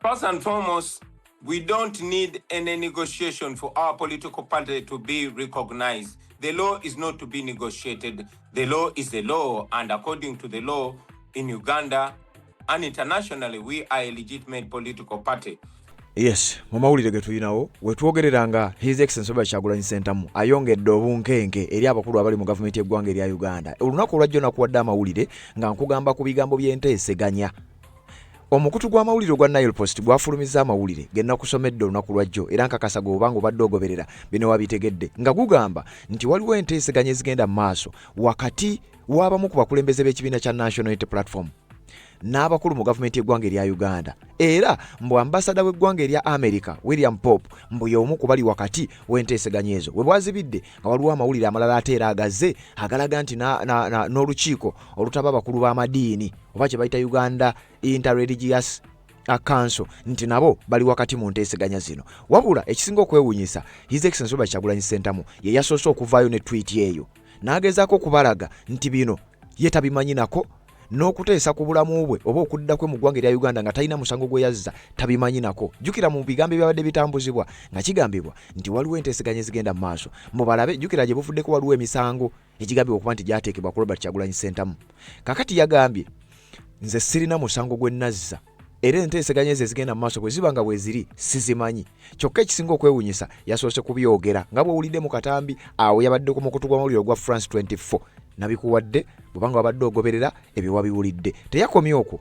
First and foremost, we don't need any negotiation for our political party to be recognized. The law is not to be negotiated. The law is the law, and according to the law in Uganda and internationally, we are a legitimate political party. Yes, mu mawulire ge tulinawo wetwogereranga His Excellency Robert Kyagulanyi Ssentamu ayongedde obunkenke eri abakulu abali mu gavumenti y'eggwanga erya Uganda. Olunaku olwajjo nakuwadde amawulire nga nkugamba ku bigambo by'enteeseganya. Omukutu gw'amawulire ogwa Nile Post gwafulumizza amawulire ge nakusomedde olunaku lwajjo era nkakasa gobanga obadde ogoberera bino wabitegedde nga gugamba nti waliwo enteeseganya ezigenda mu maaso wakati w'abamu ku bakulembeze b'ekibiina kya National Unity Platform n'abakulu mu gavumenti y'eggwanga erya Uganda era mbu ambasada w'eggwanga erya America William Pope mbu y'omu ku bali wakati w'enteeseganya ezo we bwazibidde nga waliwo amawulire amalala ate era agaze agalaga nti n'olukiiko olutaba abakulu b'amadiini oba kye bayita Uganda Interreligious Council nti nabo bali wakati mu nteeseganya zino. Wabula ekisinga okwewuunyisa His Excellency Robert Kyagulanyi Ssentamu ye yasoose okuvaayo ne tweet eyo n'agezaako okubalaga nti bino ye tabimanyi nako n'okuteesa ku bulamu bwe oba okudda kwe mu ggwanga erya Uganda nga talina musango gwe yazza tabimanyi nako. Jjukira mu bigambo byabadde bitambuzibwa nga kigambibwa nti waliwo enteeseganya ezigenda mu maaso. Mu balabe jjukira gye buvuddeko waliwo emisango egigambibwa okuba nti gyateekebwa ku Robert Kyagulanyi Ssentamu. Kakati yagambye nze sirina musango gwe nazza era enteeseganya ezo ezigenda mu maaso bwe ziba nga bwe ziri sizimanyi. Kyokka ekisinga okwewuunyisa yasoose kubyogera nga bw'owulidde mu katambi awo yabadde ku mukutu gw'amawulire ogwa France 24 nabikuwadde bw'obanga wabadde ogoberera ebyo wabiwulidde. Teyakomye okwo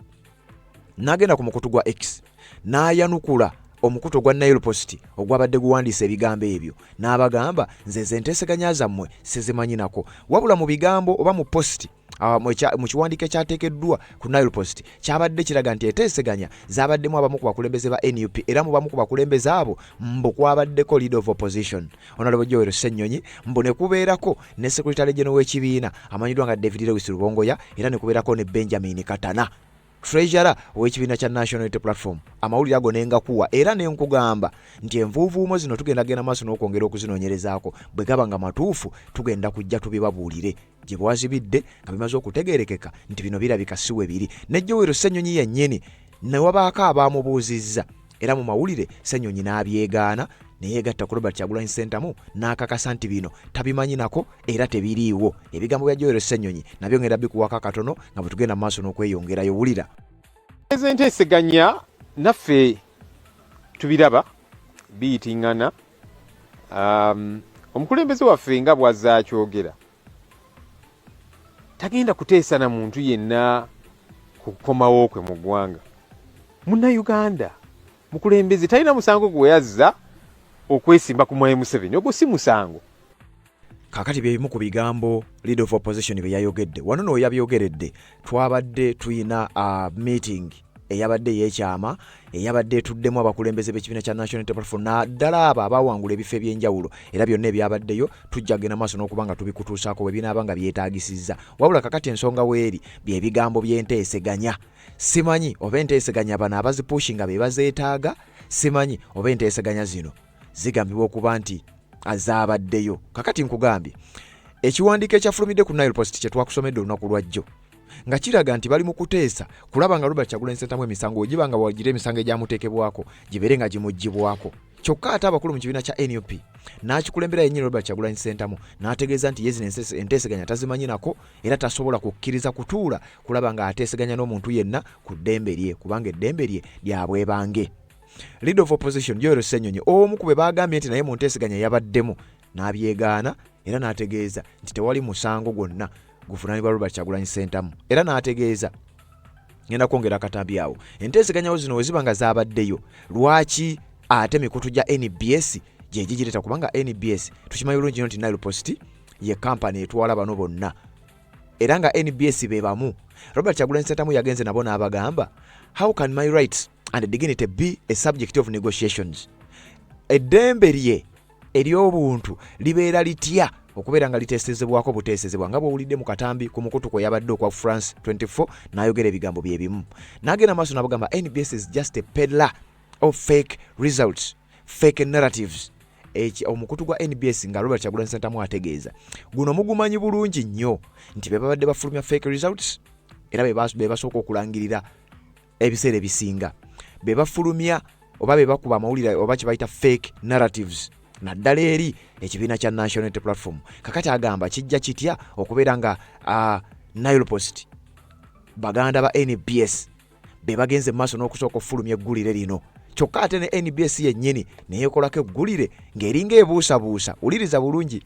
n'agenda ku mukutu gwa X n'ayanukula omukutu ogwa Nile Post ogwabadde guwandiisa ebigambo ebyo n'abagamba nze enteeseganya zammwe sizimanyi nako. Wabula mu bigambo oba mu posti mu kiwandiiko ekyateekeddwa ku Nile Post kyabadde kiraga nti enteeseganya zabaddemu abamu ku bakulembeze ba NUP era mu bamu ku bakulembeze abo mbu kwabaddeko leader of opposition Honorable Joel Ssennyonyi mbu ne kubeerako ne Secretary General w'ekibiina amanyiddwa nga David Lewis Rubongoya era ne kubeerako ne Benjamin Katana Treasurer w'ekibiina kya National Unity Platform. Amawulire ago nengakuwa era nenkugamba nti envuuvuumo zino tugenda maaso n'okwongera okuzinoonyerezaako bwe gaba nga matuufu tugenda kujja tubibabuulire gye bwazibidde nga bimaze okutegeerekeka nti bino birabika si we biri. Ne Joel Ssennyonyi yennyini ne wabaako abaamubuuzizza era mu mawulire Ssennyonyi n'abyegaana ne yeegatta ku Robert Kyagulanyi Ssentamu n'akakasa nti bino tabimanyi nako era tebiriiwo. Ebigambo bya Joel Ssennyonyi nabyo ngenda bikuwako akatono nga bwe tugenda maaso n'okweyongerayo. Wulira ezo enteeseganya naffe tubiraba biyitiŋŋana. Omukulembeze waffe nga bw'azza akyogera tagenda kuteesa na muntu yenna ku kukomawo kwe mu ggwanga. Munnayuganda mukulembeze talina musango gwe yazza okwesimba ku Mwai Museveni, ogwo si musango. Kakati byebimu ku bigambo leader of opposition bye yayogedde. Wano no yabyogeredde twabadde tuyina meeting eyabadde yekyama eyabadde tuddemu abakulembeze b'ekibiina kya National Unity Platform naddala abo abawangula ebifo eby'enjawulo era byonna ebyabaddeyo tujja genda maaso n'okuba nga tubikutuusaako bwe binaaba nga byetaagisizza. Wabula kakati ensonga weeri bye bigambo by'enteeseganya. Simanyi oba enteeseganya bano abazipushinga be bazeetaaga, simanyi oba enteeseganya zino zigambibwa okuba nti azaabaddeyo. Kakati nkugambye ekiwandiiko ekyafulumidde ku Nile Post kye twakusomedde olunaku lwajjo nga kiraga nti bali mu kuteesa kulaba nga Robert Kyagulanyi Ssentamu emisango ogiba nga wagira emisango egyamuteekebwako gibeere nga gimuggibwako. Kyokka ate abakulu mu kibiina kya NUP n'akikulembera yennyini Robert Kyagulanyi Ssentamu n'ategeeza nti yezi enteeseganya tazimanyi nako era tasobola kukkiriza kutuula kulaba nga ateeseganya n'omuntu yenna ku ddembe lye kubanga eddembe lye lyabwebange. Leader of opposition Joel Ssennyonyi omu ku be baagambye nti naye mu nteeseganya yabaddemu n'abyegaana era n'ategeeza nti tewali musango gwonna guvunaanibwa Robert Kyagulanyi Ssentamu era n'ategeeza ngenda kwongera akatambi awo enteeseganyawo zino we ziba nga zaabaddeyo lwaki ate mikutu gya NBS gye gigireta kubanga NBS tukimanyi bulungi nti Nile Post ye kampani etwala bano bonna era nga NBS be bamu. Robert Kyagulanyi Ssentamu yagenze nabo n'abagamba how can my rights and dignity be a subject of negotiations. Eddembe lye ery'obuntu libeera litya okubeera nga liteesezebwako buteesezebwa nga bw'owulidde mu katambi ku mukutu kwe yabadde okwa France 24 n'ayogera ebigambo bye bimu. N'agenda maaso n'abagamba NBS is just a peddler of fake results, fake narratives. Omukutu gwa NBS nga Robert Kyagulanyi Ssentamu ategeeza guno mugumanyi bulungi nnyo nti be babadde bafulumya fake results era be basooka okulangirira ebiseera ebisinga. be bafulumya oba be bakuba amawulire oba kye bayita fake narratives naddala eri ekibiina kya National Unity Platform. Kakati agamba kijja kitya okubeera nga Nile Post baganda ba NBS be bagenze maaso n'okusooka okufulumya eggulire lino. Kyokka ate ne NBS yennyini neyekolako eggulire ng'eringa ebuusabuusa. Wuliriza bulungi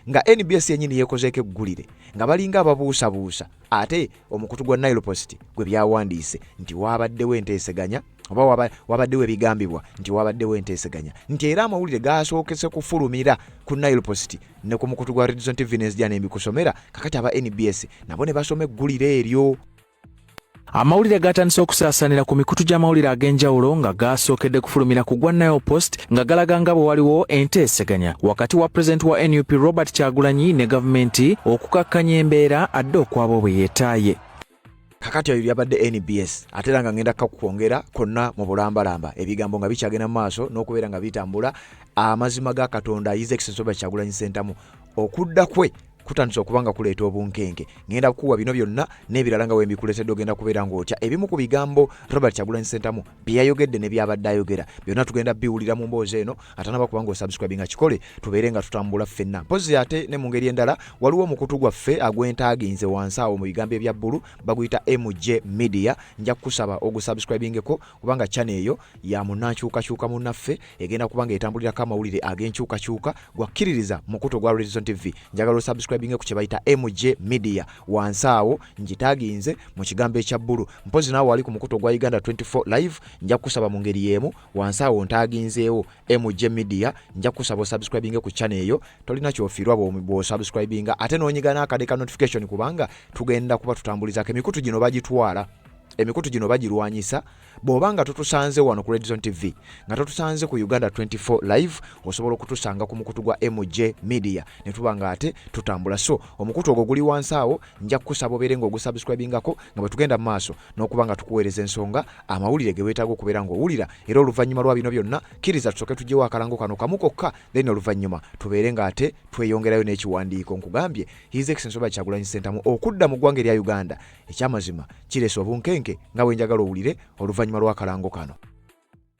nga NBS yennyini yeekozeeko eggulire nga balinga ababuusabuusa, ate omukutu gwa Nile Post gwe byawandiise nti waabaddewo enteeseganya oba wabaddewo ebigambibwa nti wabaddewo enteeseganya, nti era amawulire gasookese kufulumira ku Nile Post ne ku mukutu gwa Redison TV n'enzija n'embikusomera. Kakati aba NBS nabo ne basoma eggulire eryo. Amawulire gatandise okusaasaanira ku mikutu gy'amawulire ag'enjawulo nga gasookedde kufulumira ku gwa Nile Post nga galaga nga bwe waliwo enteeseganya wakati wa pulezidenti wa NUP Robert Kyagulanyi ne gavumenti okukakkanya embeera adde okwabo bwe yeetaaye. Kakati oyo yabadde NBS ate era nga ngenda kakwongera konna mu bulambalamba ebigambo nga bikyagenda mu maaso n'okubeera nga bitambula. Amazima ga Katonda His Excellency Robert Kyagulanyi Ssentamu okudda kwe kutandise okubanga kuleeta obunkenke. Ngenda kukuwa bino byonna n'ebirala nga wembikuleetedde ogenda kubeera ng'otya. Ebimu ku bigambo Robert Kyagulanyi Ssentamu bye yayogedde ne byabadde ayogera byonna tugenda biwulira mu mboozi eno. Ate naba kubanga osubscribe nga kikole tubeere nga tutambula ffenna. Mpozi ate ne mu ngeri endala waliwo omukutu gwaffe agwentaaginze wansi awo mu bigambo ebya bbulu baguyita MJ Media. Nja kukusaba ogusubscribingeko kubanga channel eyo ya munnankyukakyuka munnaffe egenda kubanga etambulirako amawulire ag'enkyukakyuka. Gwakkiririza mukutu gwa Redison TV njagala osubscribe ku kye bayita MJ Media wansi awo njitaginze mu kigambo ekya bbulu. Mpozi naawe wali ku mukutu gwa Uganda 24 live nja kusaba mu ngeri y'emu wansi awo ntaginzeewo MJ Media. Nja kusaba osubscribinge ku channel eyo tolina kyofiirwa bw'osubscribinga ate n'onyiga n'akade ka notification kubanga tugenda kuba tutambulizaako emikutu gino bagitwala. Emikutu gino bagirwanyisa bw'obanga tutusanze wano ku Redison TV nga tutusanze ku Uganda 24 live osobola okutusanga ku mukutu gwa MJ Media ne tubanga ate tutambula. So omukutu ogwo guli wansi awo nja kusaba obeere ng'ogusubscribingako nga bwe tugenda mu maaso n'okubanga tukuweereza ensonga amawulire ge weetaaga okubeera ng'owulira. Era oluvannyuma lwa bino byonna kkiriza tusooke tugyewo akalango kano kamu kokka then oluvannyuma tubeere ng'ate tweyongerayo n'ekiwandiiko. Nkugambye His Excellency Robert Kyagulanyi Ssentamu okudda mu ggwanga erya Uganda ekyamazima kireese obunkenke nga bwe njagala owulire oluvannyuma lw'akalango kano.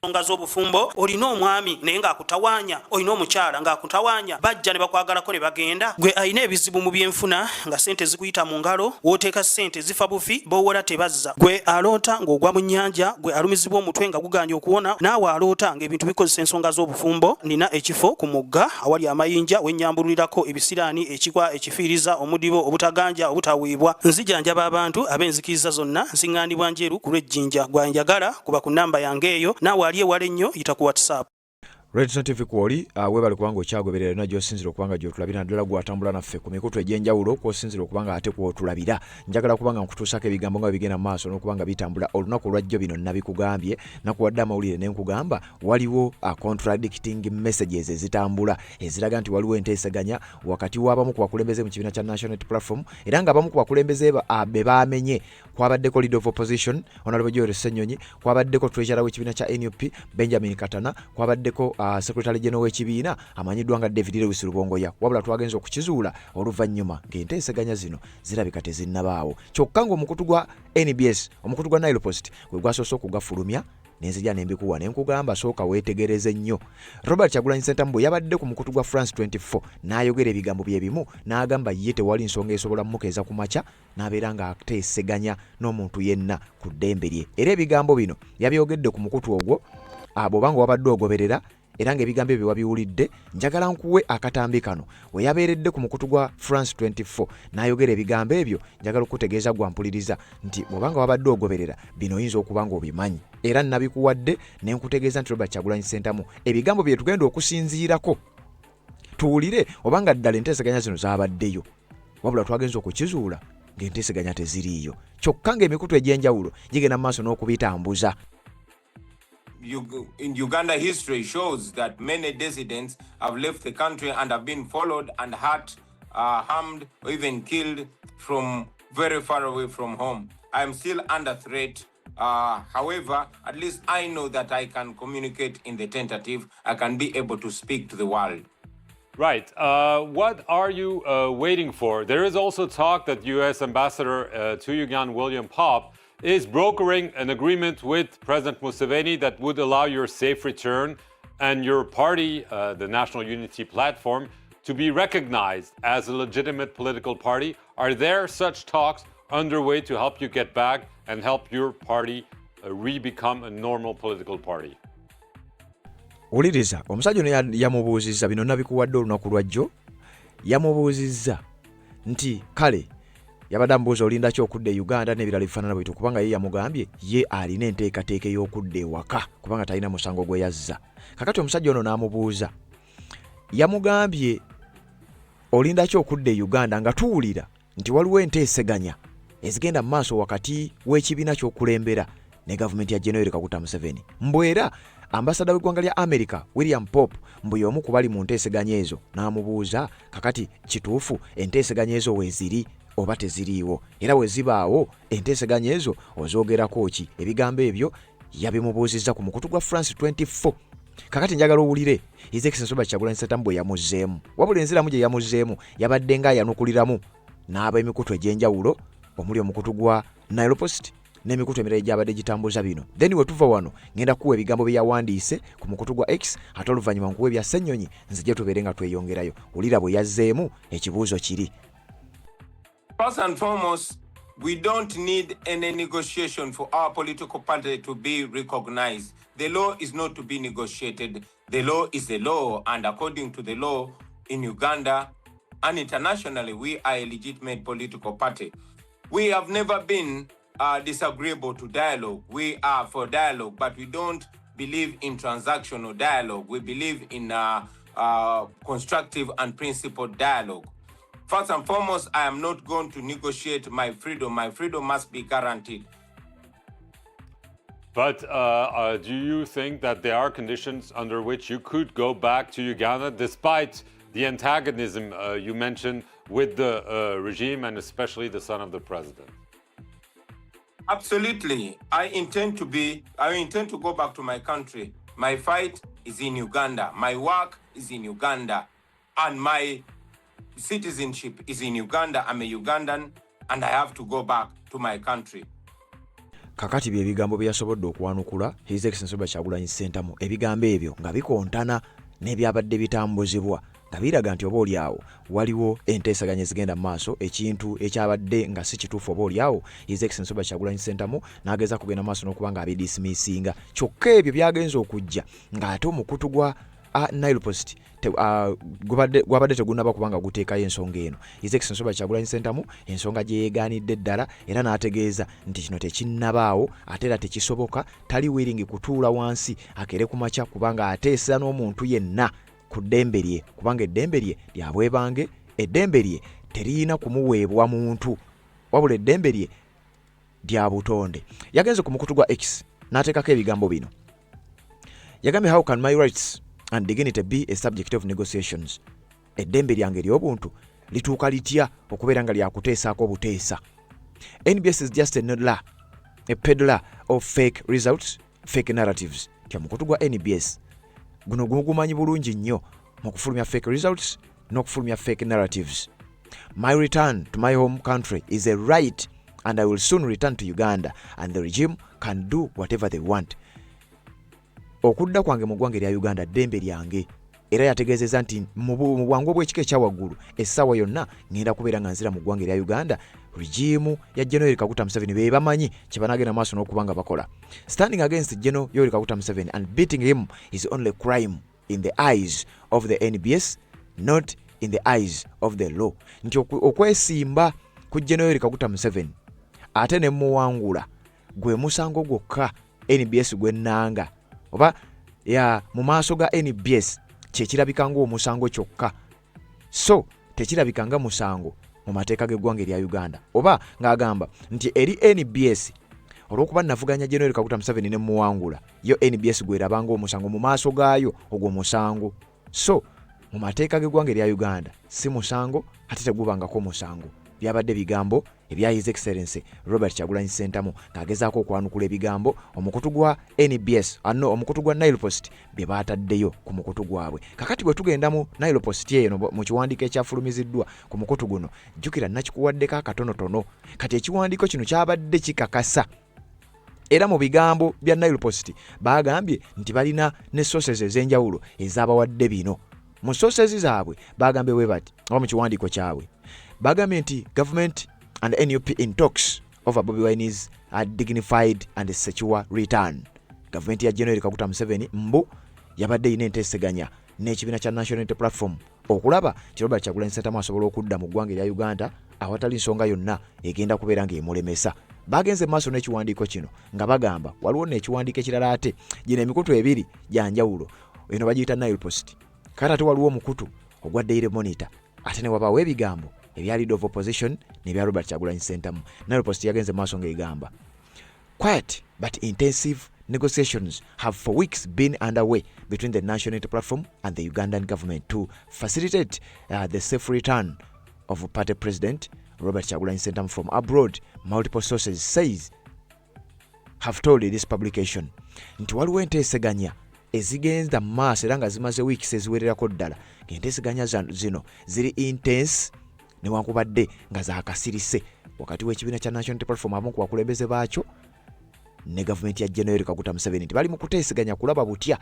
Ensonga z'obufumbo olina omwami naye ng'akutawaanya, olina omukyala ng'akutawaanya, bajja ne bakwagalako ne bagenda. Gwe alina ebizibu mu byenfuna nga ssente zikuyita mu ngalo, w'oteeka ssente zifa bufi b'owola tebazza. Gwe aloota ng'ogwa mu nnyanja, gwe alumizibwa omutwe nga guganye okuwona, naawe aloota ng'ebintu bikozesa ensonga z'obufumbo. Nina ekifo ku mugga awali amayinja wennyambululirako ebisiraani, ekikwa, ekifiiriza, omudibo, obutaganja, obutaweebwa. Nzijanjaba abantu ab'enzikiriza zonna, nsiŋŋaanibwa njeru ku lw'ejjinja. Gwanjagala kuba ku nnamba yange eyo, naawe ewala ennyo yita ku WhatsApp. Redison TV kwoli weebale kubanga okyagoberera na gy'osinzira okubanga gy'otulabira naddala gwatambula naffe ku mikutu egy'enjawulo kw'osinzira okubanga ate kw'otulabira. Njagala kubanga nkutuusako ebigambo nga bigenda mu maaso n'okubanga bitambula. Olunaku olwajjo bino nabikugambye nakuwadde amawulire ne nkugamba waliwo contradicting messages ezitambula eziraga nti waliwo enteeseganya wakati w'abamu ku bakulembeze mu kibiina kya National Unity Platform era ng'abamu ku bakulembeze be baamenye kwabaddeko Leader of Opposition Honorable Joel Ssenyonyi, kwabaddeko Treasurer w'ekibiina kya NUP Benjamin Katana, kwabaddeko Secretary General w'ekibiina amanyiddwa nga David Lewis Rubongoya. Wabula twagenza okukizuula oluvannyuma ng'enteeseganya zino zirabika tezinnabaawo. Kyokka ng'omukutu gwa NBS omukutu gwa Nile Post gwe gwasoose okugafulumya nenzija nembikuwa nenkugamba sooka weetegereze nnyo. Robert Kyagulanyi Ssentamu yabadde ku mukutu gwa France 24 n'ayogera ebigambo bye bimu n'agamba ye tewali nsonga esobola mmukeeza ku makya n'abeera ng'ateeseganya n'omuntu yenna ku ddembe lye. Era ebigambo bino yabyogedde ku mukutu ogwo bw'obanga wabadde ogoberera era ng'ebigambo ebyo wabiwulidde. Njagala nkuwe akatambi kano we yabeeredde ku mukutu gwa France 24 n'ayogera ebigambo ebyo. Njagala okutegeeza gwampuliriza nti bw'obanga wabadde ogoberera bino oyinza okuba ng'obimanyi era nabikuwadde ne nkutegeeza nti Robert Kyagulanyi Ssentamu ebigambo bye tugenda okusinziirako tuwulire obanga ddala enteeseganya zino zaabaddeyo wabula twagenza okukizuula ng'enteeseganya teziriiyo. Kyokka ng'emikutu egy'enjawulo gigenda mu maaso n'okubitambuza. In Uganda, history shows that many dissidents have left the country and have been followed and hurt, harmed, or even killed from very far away from home. I am still under threat. However, at least I know that I can communicate in the tentative. I can be able to speak to the world. Right. What are you waiting for? There is also talk that U.S. Ambassador to Uganda, William Popp, is brokering an agreement with President Museveni that would allow your safe return and your party, the National Unity Platform, to be recognized as a legitimate political party. Are there such talks underway to help you get back and help your party re-become a normal political party? Uliriza omusajja ono yamubuuzizza bino nabikuwadde olunaku lwajjo, yamubuuzizza nti kale yabadde amubuuza olinda ki okudda e Uganda n'ebirala bifaanana bwetyo, kubanga ye yamugambye ye alina enteekateeka y'okudda ewaka kubanga talina musango gwe yazza. Kakati omusajja ono n'amubuuza, yamugambye olinda ki okudda e Uganda nga tuwulira nti waliwo enteeseganya ezigenda mu maaso wakati w'ekibiina ky'okulembera ne gavumenti ya General Kaguta Museveni. Mbwera ambasada w'eggwanga lya America William Pope mbu y'omu ku bali mu nteeseganya ezo, n'amubuuza kakati kituufu enteeseganya ezo weeziri oba teziriiwo, era we zibaawo enteeseganya ezo ozoogerako ki? Ebigambo ebyo yabimubuuzizza ku mukutu gwa France 24. Kakati njagala owulire His Excellency Robert Kyagulanyi Ssentamu bwe yamuzzeemu, wabula enziramu gye yamuzzeemu yabadde nga yanukuliramu n'aba emikutu egy'enjawulo omuli omukutu gwa Nile Post n'emikutu emirala egyabadde gitambuza bino. Then we tuva wano ngenda kuwa ebigambo bye yawandiise ku mukutu gwa X, ate oluvannyuma nkuwa ebya Ssennyonyi nzije tubeere nga tweyongerayo. Wulira bwe yazzeemu ekibuuzo kiri. First and foremost, we don't need any negotiation for our political party to be recognized. The law is not to be negotiated. The law is the law, and according to the law in Uganda and internationally, we are a legitimate political party. We have never been disagreeable to dialogue. We are for dialogue, but we don't believe in transactional dialogue. We believe in constructive and principled dialogue. First and foremost, I am not going to negotiate my freedom. My freedom must be guaranteed. But do you think that there are conditions under which you could go back to Uganda despite the antagonism you mentioned with the regime and especially the son of the president? Absolutely. I intend to go back to my country. My fight is in Uganda. My work is in Uganda. And my citizenship is in Uganda. I'm a Ugandan and I have to go back to my country. Kakati bye bigambo bye yasobodde okwanukula His Excellency Robert Kyagulanyi Ssentamu, ebigambo ebyo nga bikontana n'ebyabadde bitambuzibwa nga biraga nti oboolyawo waliwo enteesaganya ezigenda mu maaso, ekintu ekyabadde nga si kituufu oboolyawo His Excellency Robert Kyagulanyi Ssentamu n'ageza kugenda maaso n'okuba nga abidismissinga. Kyokka ebyo byagenza okujja ng'ate omukutu gwa Nile Post gwabadde tegunnaba kubanga guteekayo ensonga eno. His Excellency Robert Kyagulanyi Ssentamu ensonga gye yeegaanidde ddala era n'ategeeza nti kino tekinnabaawo ate era tekisoboka, tali willing kutuula wansi akere ku makya kubanga ateesa n'omuntu yenna ku ddembe lye, kubanga eddembe lye lya bwebange, eddembe lye teriyina kumuweebwa muntu, wabula eddembe lye lya butonde. Yagenze ku mukutu gwa X n'ateekako ebigambo bino. Yagambye, how can my rights and dignity be a subject of negotiations? Eddembe lyange ery'obuntu lituuka litya okubeera nga lyakuteesaako buteesa? NBS is just a peddler of fake results, fake narratives. Kya mukutu gwa NBS guno gumanyi bulungi nnyo mu kufulumya fake results n'okufulumya fake narratives. My return to my home country is a right and I will soon return to Uganda and the regime can do whatever they want. Okudda kwange mu ggwanga erya Uganda ddembe lyange, era yategeezezza nti mu bwangu obw'ekika ekyawaggulu essaawa yonna ngenda kubeera nga nzira mu ggwanga erya Uganda. Regimu ya General Yoweri Kaguta Museveni be bamanyi kye banagenda maaso n'okuba nga bakola. Standing against General Yoweri Kaguta Museveni and beating him is only crime in the eyes of the NBS, not in the eyes of the law. Nti okwesimba ku General Yoweri Kaguta Museveni ate ne muwangula gwe musango gwokka NBS gwennanga, oba ya mu maaso ga NBS kyekirabika ng'omusango kyokka, so tekirabika nga musango mu mateeka g'eggwanga erya Uganda. Oba ng'agamba nti eri NBS olw'okuba navuganya General Kaguta Museveni ne muwangula, yo NBS gwerabanga omusango mu maaso gaayo ogwo musango, so mu mateeka g'eggwanga erya Uganda si musango ate tegubangako musango. Byabadde bigambo ebya His Excellency Robert Kyagulanyi Ssentamu ng'agezaako okwanukula ebigambo omukutu gwa NBS omukutu gwa Nile Post bye baataddeyo ku mukutu gwabwe. Kakati bwe tugenda mu Nile Post eno mu kiwandiiko ekyafulumiziddwa ku mukutu guno, jjukira nakikuwaddeko akatonotono. Kati ekiwandiiko kino kyabadde kikakasa Era mu bigambo bya Nile Post bagambye nti balina ne sources ez'enjawulo ez'abawadde bino. Mu sources zaabwe bagambye bwe bati oba mu kiwandiiko kyabwe bagambye nti government and NUP in talks over Bobi Wine's dignified and secure return. Government ya General Kaguta Museveni mbu yabadde ine enteseganya n'ekibiina kya National Unity Platform okulaba nti Robert Kyagulanyi Ssentamu asobola okudda mu ggwanga erya Uganda awatali nsonga yonna egenda kubeera ng'emulemesa. Bagenze maaso n'ekiwandiiko kino nga bagamba waliwo n'ekiwandiiko ekirala ate gino emikutu ebiri gya njawulo. Eno bagiyita Nile Post. Kati ate waliwo omukutu ogwa Daily Monitor ate ne wabaawo ebigambo ebya Leader of Opposition n'ebya Robert Kyagulanyi Ssentamu. Nile Post yagenze maaso ng'egamba quiet but intensive negotiations have for weeks been underway between the National Unity Platform and the Ugandan government to facilitate the safe return of party president Robert Kyagulanyi Ssentamu from abroad. Multiple sources says have told this publication nti waliwo enteeseganya ezigenza maaso era nga zimaze weeks eziwererako ddala. Enteeseganya zino ziri intense newankubadde nga zaakasirise wakati w'ekibiina kya National Unity Platform abamu ku bakulembeze baakyo ne gavumenti ya General Kaguta Museveni nti bali mu kuteeseganya kulaba butya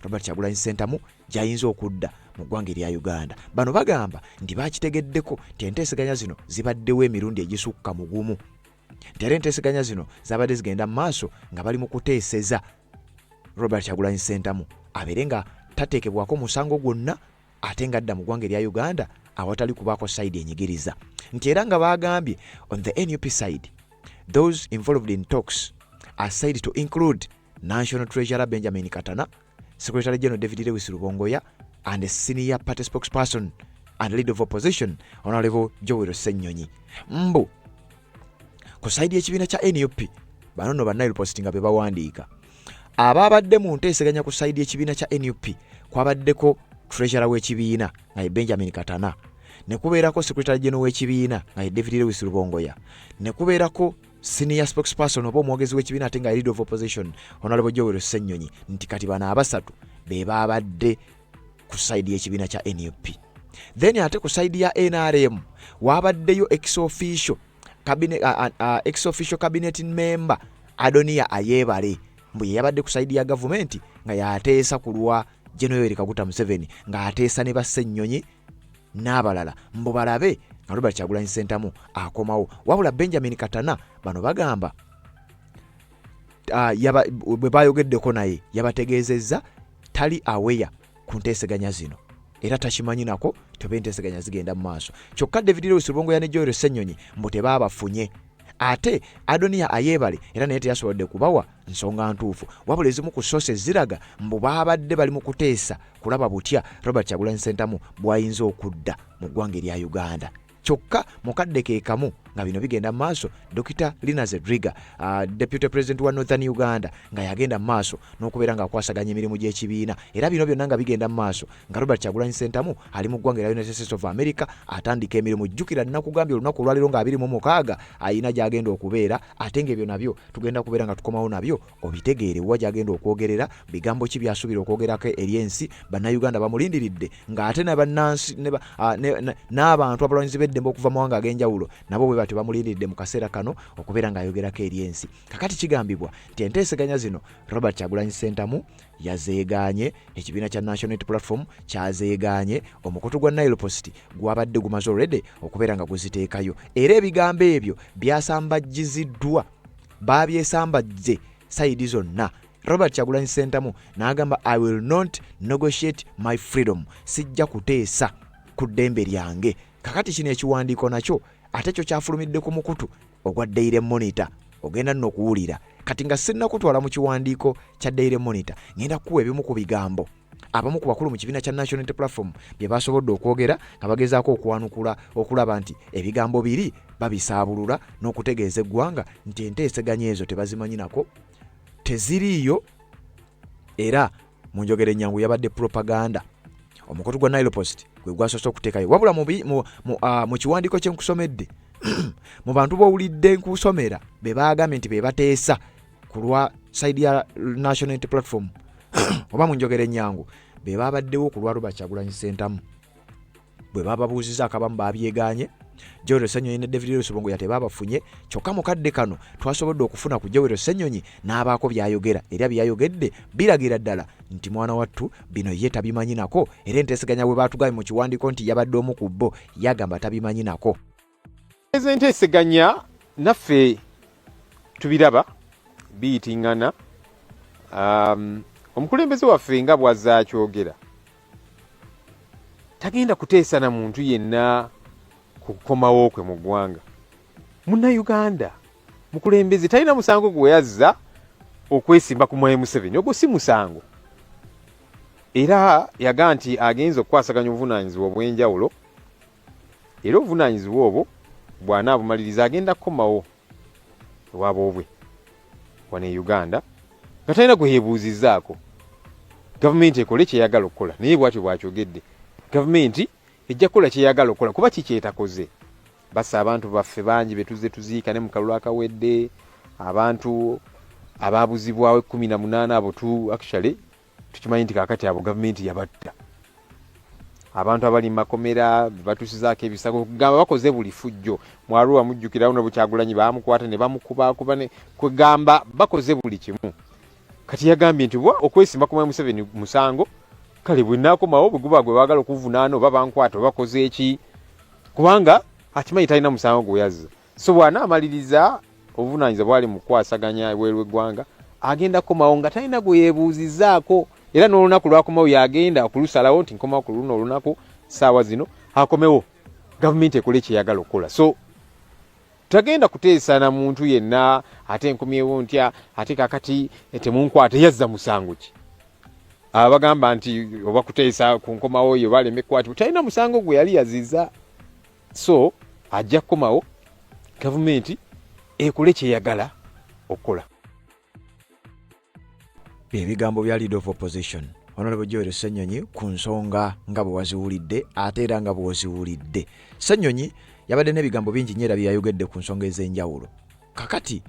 Robert Kyagulanyi Ssentamu gy'ayinza okudda mu ggwanga erya Uganda. Bano bagamba nti bakitegeddeko nti enteeseganya zino zibaddewo emirundi egisukka mu gumu. Nti era enteeseganya zino zabadde zigenda mu maaso nga bali mu kuteeseza Robert Kyagulanyi Ssentamu abeere nga tateekebwako musango gwonna ate nga adda mu ggwanga erya Uganda awatali kubaako side enyigiriza. Nti era nga bagambye on the NUP side those involved in talks are said to include National Treasurer Benjamin Katana, Secretary General David Lewis Rubongoya, and the senior party spokesperson and leader of opposition Honorable Joel Ssenyonyi. Mbu ku side y'ekibiina kya NUP bano no ba Nile Post nga be bawandiika ababadde mu nteeseganya ku side y'ekibiina kya NUP kwabaddeko Treasurer w'ekibiina nga ye Benjamin Katana, ne kubeerako Secretary General w'ekibiina nga ye David Lewis Rubongoya, ne kubeerako senior spokesperson oba omwogezi w'ekibiina ate nga leader of opposition Honorable Joel Ssenyonyi. Nti kati bano abasatu be babadde ku side y'ekibiina kya NUP. Then ate ku side ya NRM wabaddeyo ex-official cabinet member Adonia Ayebare mbu yabadde ku side ya government nga yateesa ku lwa General Kaguta Museveni nga ateesa ne ba Ssenyonyi n'abalala mbu balabe nga Robert Kyagulanyi Ssentamu akomawo. Wabula Benjamin Katana bano bagamba bwe bayogeddeko naye yabategeezezza tali aweya ku nteeseganya zino era takimanyi nako tobe enteeseganya zigenda mu maaso. Kyokka David Lewis Rubongoya ne Joel Ssenyonyi mbu tebaabafunye. Ate Adonia Ayebale era naye teyasobodde kubawa nsonga ntuufu. Wabula ezimu ku sources ziraga mbu baabadde bali mu kuteesa kulaba butya Robert Kyagulanyi Ssentamu bw'ayinza okudda mu ggwanga erya Uganda. Kyokka mukadde ke kamu nga bino bigenda mu maaso Dr. Lina Zedriga Deputy President wa Northern Uganda nga yagenda mu maaso n'okubeera ng'akwasaganya emirimu gy'ekibiina. Era bino byonna nga bigenda mu maaso nga Robert Kyagulanyi Ssentamu ali mu ggwanga erya United States of America atandika emirimu. Jjukira nnakugambye olunaku olwaliro nga 26 ayina gy'agenda okubeera ate ng'ebyo nabyo tugenda kubeera nga tukomawo nabyo obitegeere wa gy'agenda okwogerera bigambo ki byasuubira okwogerako eri ensi. Bannayuganda bamulindiridde ng'ate n'abantu abalwanyizi b'eddembe okuva mu mawanga ag'enjawulo nabo bwe bati bamulindiridde mu kaseera kano okubeera ng'ayogerako eri ensi. Kakati kigambibwa nti enteeseganya zino Robert Kyagulanyi Ssentamu yazeegaanye, ekibiina kya National Unity Platform kyazeegaanye, omukutu gwa Nile Post gwabadde gumaze already okubeera nga guziteekayo. Era ebigambo ebyo byasambajjiziddwa babyesambajje sayidi zonna. Robert Kyagulanyi Ssentamu n'agamba I will not negotiate my freedom, sijja kuteesa ku ddembe lyange. Kakati kino ekiwandiiko nakyo ate kyo kyafulumidde ku mukutu ogwa Daily Monitor. Ogenda nno okuwulira kati nga sinnakutwala mu kiwandiiko kya Daily Monitor ngenda kuwa ebimu ku bigambo abamu ku bakulu mu kibiina kya National Unity Platform bye basobodde okwogera nga bagezaako okwanukula okulaba nti ebigambo biri babisaabulula n'okutegeeza eggwanga nti enteeseganya ezo tebazimanyi nako teziriiyo era mu njogera ennyangu yabadde propaganda. Omukutu gwa Nile Post gwe gwasoose okuteekayo. Wabula mu kiwandiiko kye nkusomedde mu bantu b'owulidde nkusomera be baagambye nti be bateesa ku lwa side ya National Unity Platform oba mu njogera ennyangu be babaddewo ku lwa Robert Kyagulanyi Ssentamu bwe bababuuziza akabamu babyegaanye Joel Ssenyonyi ne David Lusubongo yatebabafunye kyokka mukadde kano twasobodde okufuna ku Joel Ssenyonyi n'abaako byayogera era byayogedde biragira ddala nti mwana wattu bino ye tabimanyi nako era enteeseganya bwe baatugambye mu kiwandiiko nti yabadde omu ku bo yagamba tabimanyi nako. Ezo enteeseganya naffe tubiraba biyitingana. Omukulembeze waffe nga bw'azza akyogera tagenda kuteesa na muntu yenna ku kukomawo kwe mu ggwanga. Munnayuganda mukulembeze talina musango gwe yazza okwesimba ku Mwai Museveni, ogwo si musango. Era yaga nti agenza okukwasaganya obuvunaanyizibwa obw'enjawulo, era obuvunaanyizibwa obwo bw'anaabumaliriza agenda kukomawo ewaabwe wano e Uganda nga talina gwe yeebuuzizzaako. Gavumenti ekole kyeyagala okukola, naye bw'atyo bw'akyogedde. Gavumenti ejja kukola kyeyagala okukola kuba kikyetakoze. Basa abantu baffe bangi betuze tuziika ne mu kalulu akawedde, abantu abaabuzibwawo 18 abo actually tukimanyi nti kaakati abo gavumenti yabatta. Abantu abali makomera batusizaako ebisago kugamba bakoze buli fujjo. Mwaluwa mujjukirawo ne Kyagulanyi baamukwata ne bamukuba ne kugamba bakoze buli kimu. Kati yagambye nti okwesimba ku Mwai Museveni musango, kale bwe naakomawo bwe guba gwe baagala okuvunaana oba bankwata oba bakoze eki, kubanga akimanyi talina musango gwe yazza. So bw'anaamaliriza obuvunaanyizibwa bwali mu kukwasaganya ebweru w'eggwanga, agenda kukomawo nga talina gwe yeebuuzizzaako. Era n'olunaku lwakomawo yagenda okulusalawo nti nkomawo ku luno olunaku ssaawa zino akomewo. Gavumenti ekole kyeyagala okukola. So tagenda kuteesa na muntu yenna ate nkomyewo ntya ate kakati temunkwate yazza musango ki. Abagamba nti oba kuteesa ku nkomawo oyo baleme kwati talina musango gwe yali yazizza. So ajja kukomawo, gavumenti ekole kyeyagala okukola. Ebigambo bya Leader of Opposition Honorable Joel Ssenyonyi ku nsonga nga bwe waziwulidde ate era nga bwe waziwulidde. Ssenyonyi yabadde n'ebigambo bingi nnyo era byayogedde ku nsonga ez'enjawulo. Kakati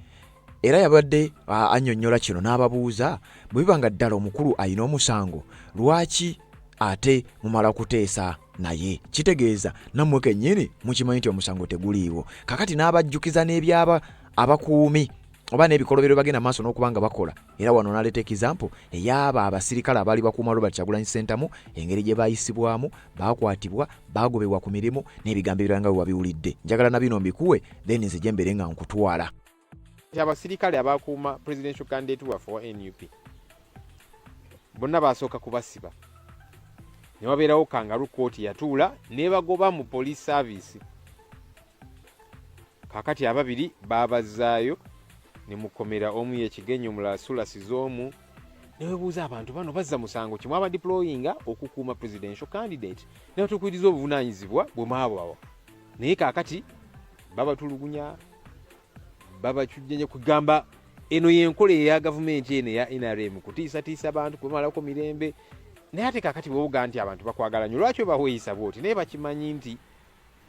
era yabadde annyonnyola kino n'ababuuza bwe biba nga ddala omukulu alina omusango lwaki ate mumala kuteesa naye. Kitegeeza nammwe kennyini mukimanyi nti omusango teguliiwo. Kakati n'abajjukiza n'ebyaba abakuumi oba n'ebikolobero bagenda maaso n'okubanga bakola. Era wano n'aleeta example ey'aba abasirikale abaali bakuuma Robert Kyagulanyi Ssentamu, engeri gye baayisibwamu, baakwatibwa, baagobebwa ku mirimu n'ebigambo ebirala nga bwe wabiwulidde. Njagala na bino mbikuwe then nzije mbere nga nkutwala. Abasirikale abakuuma presidential candidate waffe wa NUP bonna basooka kubasiba. Ne wabeerawo kangaroo court yatuula n'ebagoba mu police service. Kakati ababiri baabazaayo ne mukomera omu yekigenyi omulala sulasiza omu. Ne weebuuza abantu bano bazza musango kimu aba deployinga okukuuma presidential candidate ne batuukiriza obuvunaanyizibwa bwe mwabwawa. Naye kakati babatulugunya babachujjenye kugamba eno yenkola eya gavumenti eno eya NRM kutiisatiisa abantu kubamalako mirembe. Naye ate kakati bwobuga nti abantu bakwagala nnyo lwaki baweeyisa bwoti naye bakimanyi nti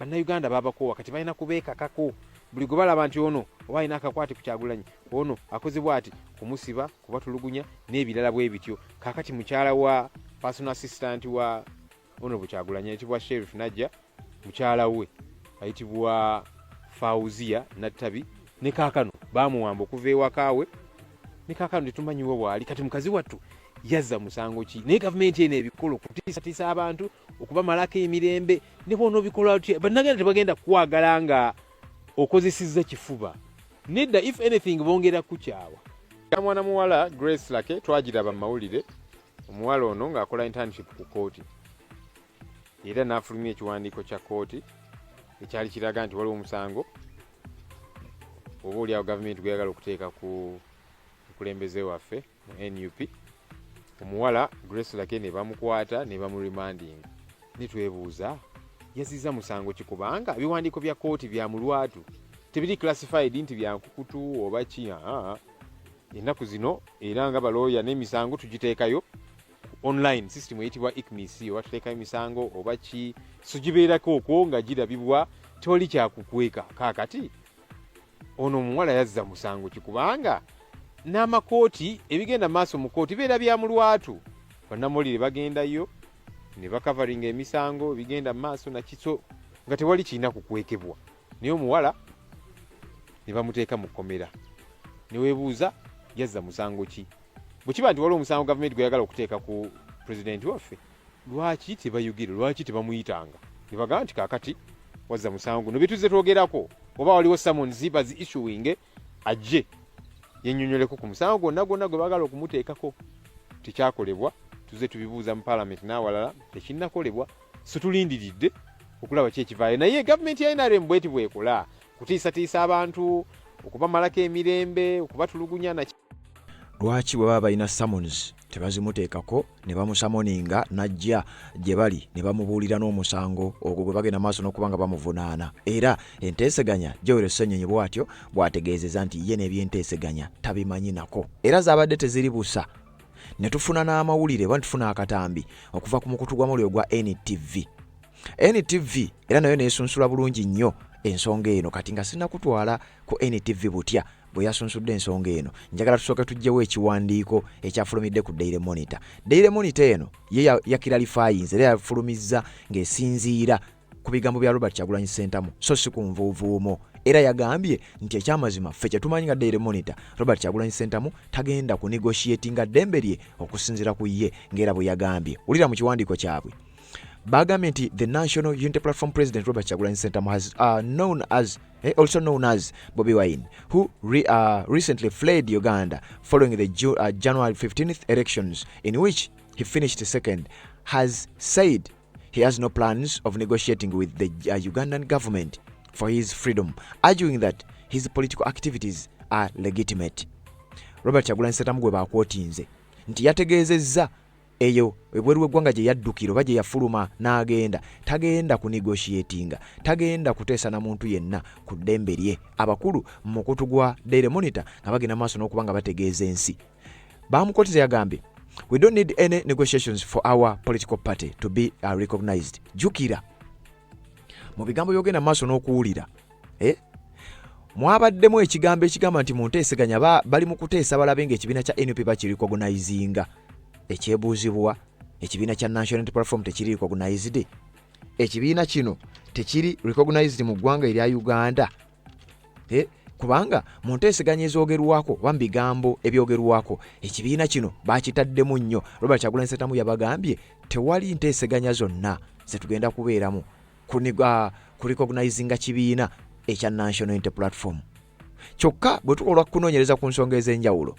bannayuganda babakoowa kati balina kubeekakako. Buli gwe balaba nti ono oba alina akakwate ku Kyagulanyi ono akoze bw'ati kumusiba kubatulugunya n'ebirala bwe bityo. Kakati mukyala wa personal assistant wa Honorable Kyagulanyi ayitibwa Sheriff Najja, mukyala we ayitibwa Fauzia Nattabi, ne kaakano baamuwamba okuva ewaka we ne kaakano tetumanyiwo bw'ali. Kati mukazi wattu yazza musango ki? Naye gavumenti eno ebikola okutiisatiisa abantu okubamalako emirembe ne bona obikola otya bannaganda tebagenda kukwagala nga okozesizza kifuba. Nedda if anything bongera kukyawa. Mwana muwala Grace Lake twagiraba mu mawulire, omuwala ono ng'akola internship ku kooti era n'afulumya ekiwandiiko kya kooti ekyali kiraga nti waliwo omusango oba oliawo gavumenti gweyagala okuteeka ku mukulembeze waffe mu NUP. Omuwala Grace Lake ne bamukwata ne bamuremandinga. Nitwebuuza yazizza musango kikubanga ebiwandiiko bya kooti bya mulwatu tebiri classified nti bya nkukutu oba ki. Ennaku zino era nga balooya n'emisango tugiteekayo online system eyitibwa ICMIS oba tuteekayo emisango oba ki, so gibeerako okwo nga girabibwa toli kyakukweka. Kaakati ono omuwala yazza musango kikubanga n'amakooti ebigenda maaso mu kooti beera bya mulwatu. Bannamawulire bagendayo ne bakavaringa emisango bigenda maaso na kiso nga tewali kirina kukwekebwa. Naye omuwala ne bamuteeka mu kkomera. Ne weebuuza yazza musango ki? Bwe kiba nti waliwo omusango gavumenti gwe yagala okuteeka ku pulezidenti waffe, lwaki tebayugira, lwaki tebamuyitanga? Ne bagamba nti kaakati wazza musango guno. Bye tuzze twogerako, oba waliwo summons bazi issuing, ajje yennyonnyoleko ku musango gwonna gwe baagala okumuteekako. Tekyakolebwa, tuzze tubibuuza mu paalamenti n'awalala, tekinnakolebwa. So tulindiridde okulaba ki ekivaayo. Naye gavumenti ya NRM bweti bwekola kutiisatiisa abantu, okubamalako emirembe, okubatulugunya na lwaki bwe baba balina summons tebazimuteekako ne bamusamoninga n'ajja gye bali ne bamubuulira n'omusango ogwo gwe bagenda maaso n'okuba nga bamuvunaana. Era enteeseganya Joel Ssenyonyi bw'atyo bw'ategeezeza nti ye n'ebyenteeseganya tabimanyi nako, era zaabadde teziri busa. Ne tufuna n'amawulire oba tufuna akatambi okuva ku mukutu gw'amawulire gwa NTV. NTV era nayo neesunsula bulungi nnyo ensonga eno, kati nga sinnakutwala ku NTV butya bwe yasunsudde ensonga eno. Njagala tusooke tujjewo ekiwandiiko ekyafulumidde ku Daily Monitor. Daily Monitor eno ye yakiralifayinze era yafulumizza ng'esinziira ku bigambo bya Robert Kyagulanyi Ssentamu so si ku nvuuvuumo. Era yagambye nti ekyamazima ffe kye tumanyi nga Daily Monitor, Robert Kyagulanyi Ssentamu tagenda ku negotiatinga ddembe lye okusinziira ku ye ng'era bwe yagambye. Wulira mu kiwandiiko kyabwe. Bagambye nti the National Unity Platform President Robert Kyagulanyi Ssentamu has also known as Bobi Wine, who recently fled Uganda following the January 15th elections in which he finished second, has said he has no plans of negotiating with the Ugandan government for his freedom, arguing that his political activities are legitimate. Robert Kyagulanyi Ssentamu gwe bakwotinze nti yategeezezza eyo ebweru w'eggwanga gye yaddukira oba gye yafuluma n'agenda, tagenda ku negotiatinga, tagenda kuteesa na muntu yenna ku ddembe lye. Abakulu mu mukutu gwa Daily Monitor nga bagenda maaso n'okuba nga bategeeza ensi. Bamukotiza yagambye, we don't need any negotiations for our political party to be recognized. Jukira mu bigambo byogenda maaso n'okuwulira mwabaddemu ekigambo ekigamba nti mu nteeseganya bali mu kuteesa balabe ng'ekibiina kya NUP bakirikognizinga. Ekyebuuzibwa, ekibiina kya National Unity Platform tekiri recognized, ekibiina kino tekiri recognized mu ggwanga erya Uganda. Kubanga mu nteeseganya ezoogerwako oba mu bigambo ebyogerwako ekibiina kino bakitaddemu nnyo. Robert Kyagulanyi Ssentamu yabagambye tewali nteeseganya zonna zetugenda kubeeramu ku recognizinga kibiina ekya National Unity Platform. Kyokka bwe tukola kunoonyereza ku nsonga ez'enjawulo,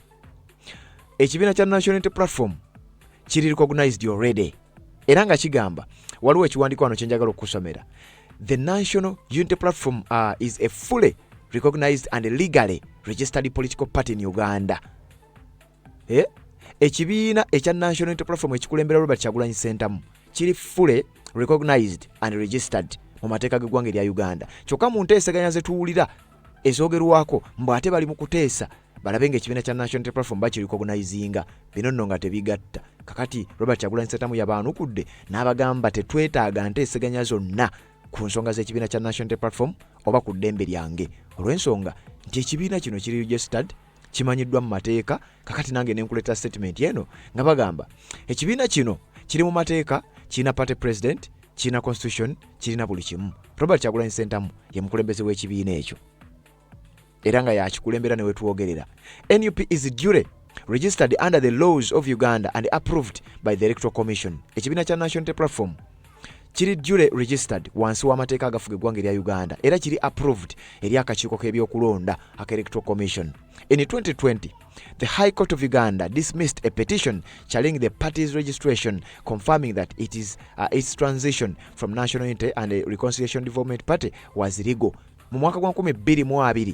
ekibiina kya National Unity Platform kiri recognized already. Era nga kigamba, waliwo ekiwandiiko wano kye njagala okusomera. The National Unity Platform is a fully recognized and legally registered political party in Uganda. Ekibiina ekya National Unity Platform ekikulembera Robert Kyagulanyi Ssentamu kiri fully recognized and registered mu mateeka g'eggwanga erya Uganda. Kyokka mu nteeseganya ze tuwulira ezoogerwako mbu ate bali mu kuteesa balabe ng'ekibiina kya National Unity Platform bakirikognizinga. Bino nno nga tebigatta. Kakati Robert Kyagulanyi Ssentamu yabaanukudde n'abagamba tetwetaaga nteeseganya zonna ku nsonga z'ekibiina kya National Unity Platform oba ku ddembe lyange, olw'ensonga nti ekibiina kino kiri registered, kimanyiddwa mu mateeka. Kakati nange nenkuleta statement eno nga bagamba ekibiina kino kiri mu mateeka, kirina party president, kirina constitution, kirina buli kimu. Robert Kyagulanyi Ssentamu ye mukulembeze w'ekibiina ekyo era nga yakikulembera ne wetwogerera. NUP is duly registered under the laws of Uganda and approved by the Electoral Commission. Ekibiina kya National Unity Platform kiri duly registered wansi w'amateeka agafuga eggwanga erya Uganda era kiri approved eri akakiiko k'ebyokulonda aka Electoral Commission. In 2020, the High Court of Uganda dismissed a petition challenging the party's registration, confirming that its transition from National Unity and Reconciliation Development Party was legal. Mu mwaka gwa 2022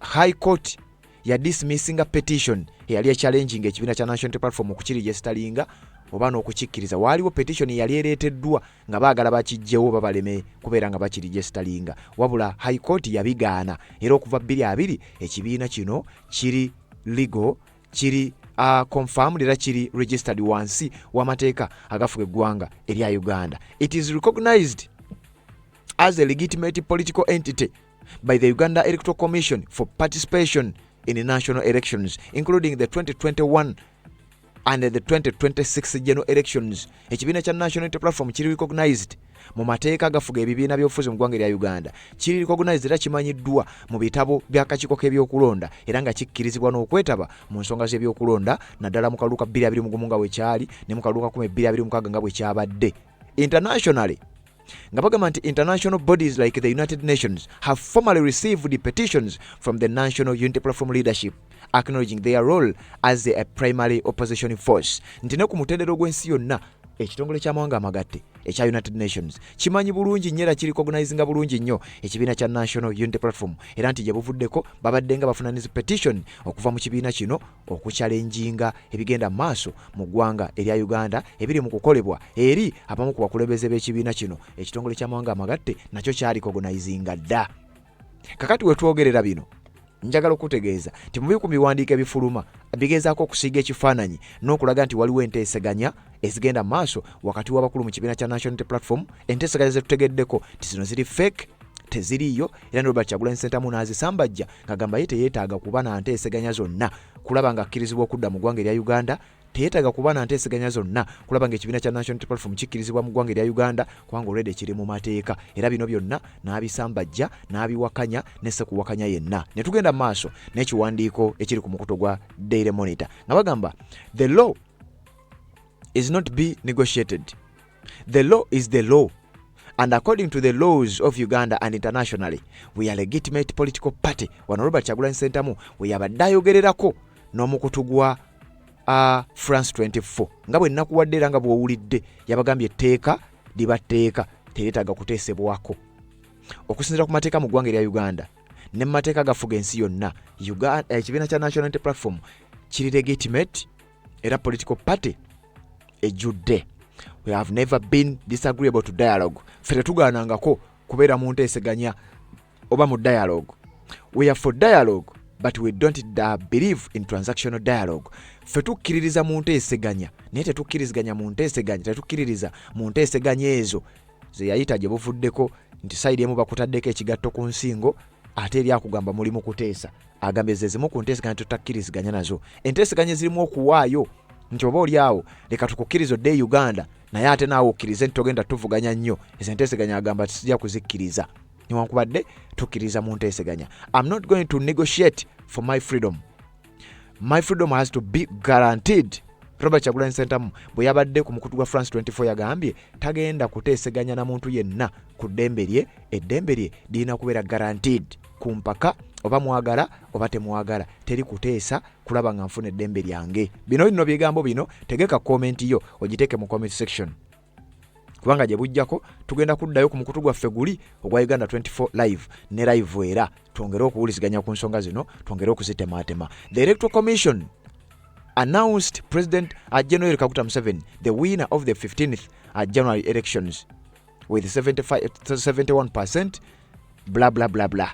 High Court ya dismissing a petition eyali challenging ekibiina kya National Unity Platform okukiregisteringa oba n'okukikkiriza. Waaliwo petition yali ereeteddwa nga baagala bakijjewo babaleme kubeera nga bakiregisteringa, wabula High Court yabigaana. Era okuva 2020 ekibiina kino kiri legal, kiri confirmed era kiri registered wansi w'amateeka agafuga eggwanga erya Uganda. It is recognized as a legitimate political entity by the Uganda Electoral Commission for participation in the national elections, including the 2021 and the 2026 general elections ekibiina kya National Unity Platform kiri recognized mu mateeka agafuga ebibiina by'obufuzi mu ggwanga lya Uganda, kiri recognized era kimanyiddwa mu bitabo by'akakiiko k'ebyokulonda era nga kikkirizibwa n'okwetaba mu nsonga z'ebyokulonda naddala mu kalulu ka 2021 nga bwe kyali ne mu kalulu ka 2026 nga bwe kyabadde. Internationally, nga bagamba nti international bodies like the United Nations have formally received petitions from the National Unity Platform leadership acknowledging their role as a primary opposition force. Nti ne ku mutendero gw'ensi yonna ekitongole ky'amawanga amagatte ekya United Nations kimanyi bulungi nnyo era kiricognizinga bulungi nnyo ekibiina kya National Unity Platform era nti gye buvuddeko babadde nga bafuna petition okuva mu kibiina kino okuchallenginga ebigenda maaso mu ggwanga erya Uganda ebiri mu kukolebwa eri abamu ku bakulembeze b'ekibiina kino ekitongole ky'amawanga amagatte nakyo kyaricognizinga dda. Kakati we twogerera bino njagala okutegeeza nti mu biwandiiko ebifuluma bigezaako okusiiga ekifaananyi n'okulaga nti waliwo enteeseganya ezigenda maaso wakati w'abakulu mu kibiina kya National Unity Platform. Enteeseganya ze tutegeddeko nti zino ziri fake, teziriiyo era ne Robert Kyagulanyi Ssentamu n'azisambajja ng'agamba ye teyeetaaga kuba na nteeseganya zonna kulaba nga akkirizibwa okudda mu ggwanga erya Uganda, teyeetaaga kuba na nteeseganya zonna kulaba nga ekibiina kya National Unity Platform kikkirizibwa mu ggwanga erya Uganda kubanga olwedde kiri mu mateeka era bino byonna n'abisambajja n'abiwakanya ne sekuwakanya yenna. Ne tugenda mu maaso n'ekiwandiiko ekiri ku mukuto gwa Daily Monitor nga bagamba the law is not be negotiated. The law is the law. And according to the laws of Uganda and internationally, we are a legitimate political party. Wano Robert Kyagulanyi Ssentamu we yabadde ayogererako n'omukutu gwa France 24 nga bwe nnakuwadde era nga bw'owulidde yabagambye etteeka liba tteeka teryetaaga kuteesebwako okusinziira ku mateeka mu ggwanga erya Uganda ne mu mateeka agafuga ensi yonna. Ekibiina kya National Unity Platform kiri legitimate era political party ejjudde. We have never been disagreeable to dialogue. Ffe tetugaanangako kubeera mu nteeseganya oba mu dialogue. We are for dialogue but we don't believe in transactional dialogue. Ffe tukkiririza mu nteeseganya naye tetukkiriziganya mu nteeseganya, tetukkiririza mu nteeseganya ezo ze yayita gye buvuddeko nti sayidi emu bakutaddeko ekigatto ku nsingo ate eri akugamba mulimu kuteesa. Agambye ze zimu ku nteeseganya tutakkiriziganya nazo. Enteeseganya zirimu okuwaayo nti oba oli awo leka tukukkiriza odde Uganda naye ate naawe okkirize nti togenda tuvuganya nnyo. Ezo enteeseganya agamba tisijja kuzikkiriza newankubadde tukkiriza mu nteeseganya. I'm not going to negotiate for my freedom. My freedom has to be guaranteed. Robert Kyagulanyi Ssentamu bwe yabadde ku mukutu gwa France 24 yagambye tagenda kuteeseganya na muntu yenna ku ddembe lye. Eddembe lye lirina kubeera guaranteed ku mpaka oba mwagala oba temwagala, teri kuteesa kulaba nga nfuna eddembe lyange. Bino bigambo bino tegeka comment yo ogiteeke mu comment section kubanga gye bujjako tugenda kuddayo ku mukutu gwaffe guli ogwa Uganda 24 live ne live era twongere okuwuliziganya ku nsonga zino, twongere okuzitematema. The Electoral Commission announced President General Kaguta Museveni the winner of the 15th January elections with 71% blah blah blah blah.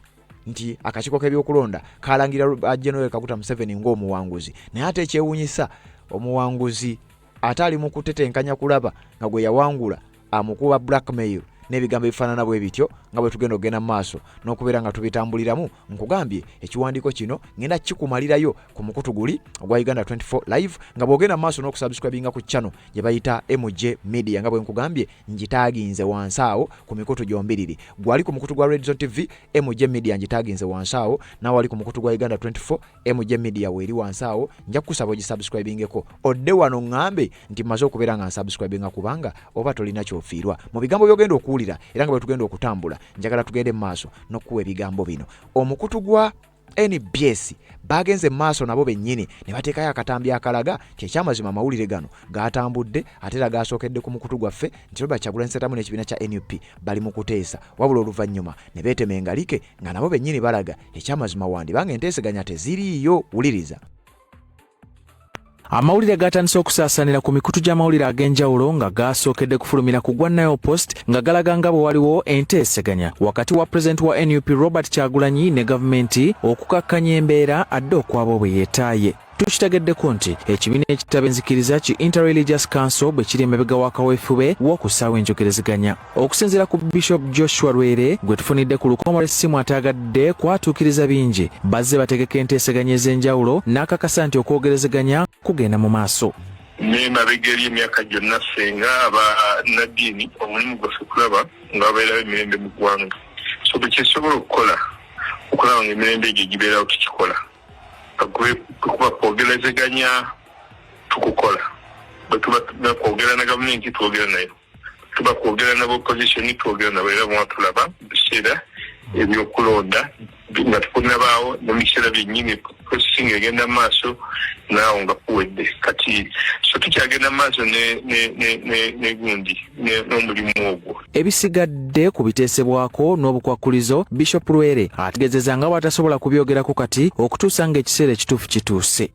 Nti akakiiko k'ebyokulonda kalangira General Kaguta Museveni ng'omuwanguzi naye ate ekyewuunyisa omuwanguzi ate ali mu kutetenkanya kulaba nga gwe yawangula amukuba blackmail n'ebigambo ebifaanana bwe bityo nga bwe tugenda okugenda mu maaso n'okubeera nga tubitambuliramu. Nkugambye ekiwandiiko kino ngenda kikumalirayo ku mukutu guli ogwa Uganda 24 live nga bw'ogenda mu maaso n'okusubscribinga ku channel gye bayita MJ Media nga bwe nkugambye njitaaginze wansi awo ku mikutu gyombiriri. Gwali ku mukutu gwa Red Zone TV MJ Media njitaaginze wansi awo, nawe wali ku mukutu gwa Uganda 24 MJ Media weeri wansi awo. Nja kukusaba ogisubscribingeko odde wano ŋŋambe nti mmaze okubeera nga nsubscribinga kubanga oba tolina kyofiirwa mu bigambo by'ogenda okuwulira era nga bwe tugenda okutambula. Njagala tugende mu maaso n'okuwa ebigambo bino. Omukutu gwa NBS bagenze maaso nabo bennyini ne bateekayo akatambi akalaga kyekyamazima amawulire gano gatambudde ate era gasookedde ku mukutu gwaffe nti Robert Kyagulanyi Ssentamu n'ekibiina kya NUP bali mu kuteesa, wabula oluvannyuma ne beetema engalike nga nabo bennyini balaga ekyamazima wandibanga enteeseganya teziriiyo. Wuliriza. Amawulire gatandise okusaasaanira ku mikutu gy'amawulire ag'enjawulo nga gasookedde kufulumira ku gwa Nile Post nga galaga nga bwe waliwo enteeseganya wakati wa pulezidenti wa NUP Robert Kyagulanyi ne gavumenti okukakkanya embeera adde okwabo bwe yeetaaye. Tukitegeddeko nti ekibiina ekitaba enzikiriza ki Interreligious Council bwe kiri emabega wa kaweefube w'okusaawa enjogerezeganya. Okusinziira ku Bishop Joshua Lwere gwe tufunidde ku lukomo lw'essimu ataagadde kwatuukiriza bingi, bazze bategeka enteeseganya ez'enjawulo n'akakasa nti okwogerezeganya kugenda mu maaso. ne mabegeri emyaka gyonna senga aba nadini omulimu gwaffe kulaba ng'abeerawo emirembe mu ggwanga. So bwe kyesobola okulaba ng'emirembe egyo gibeerawo tukikola. Kuba kwogerezeganya tukukola. Bwe tuba kwogera na gavumenti twogera nayo. Tuba kwogera na opposition twogera nabo era mwatulaba biseera ebyokulonda nga tukunabaawo mu biseera byennyini processing egenda maaso naawo nga kuwedde kati so tukyagenda maaso ne gundi n'omulimu ogwo. Ebisigadde ku biteesebwako n'obukwakulizo Bishop Lwere ategeezezza nga bw'atasobola kubyogerako kati okutuusa ng'ekiseera ekituufu kituuse.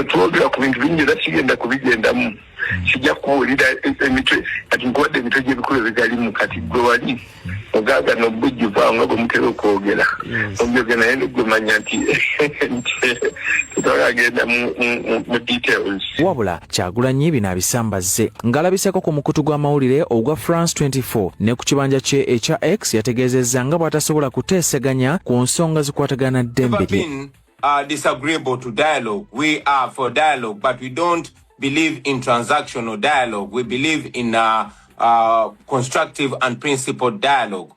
Twogera ku bintu bingi era sigenda kubigendamu. Sijja kuwulira emitwe kati nkuwadde emitwe gy'ebikulu ebigalimu kati gwe wali ogaaga n'obujjuvu awo nga bwe mutera okwogera obyogera naye negwe manya nti tutagenda mu details. Wabula Kyagulanyi bino abisambazze ng'alabiseko ku mukutu gw'amawulire ogwa France 24 ne ku kibanja kye ekya X yategeezezza nga bw'atasobola kuteeseganya ku nsonga zikwatagana ddembe lye. Disagreeable to dialogue. We are for dialogue, but we don't believe in transactional dialogue. We believe in constructive and principled dialogue.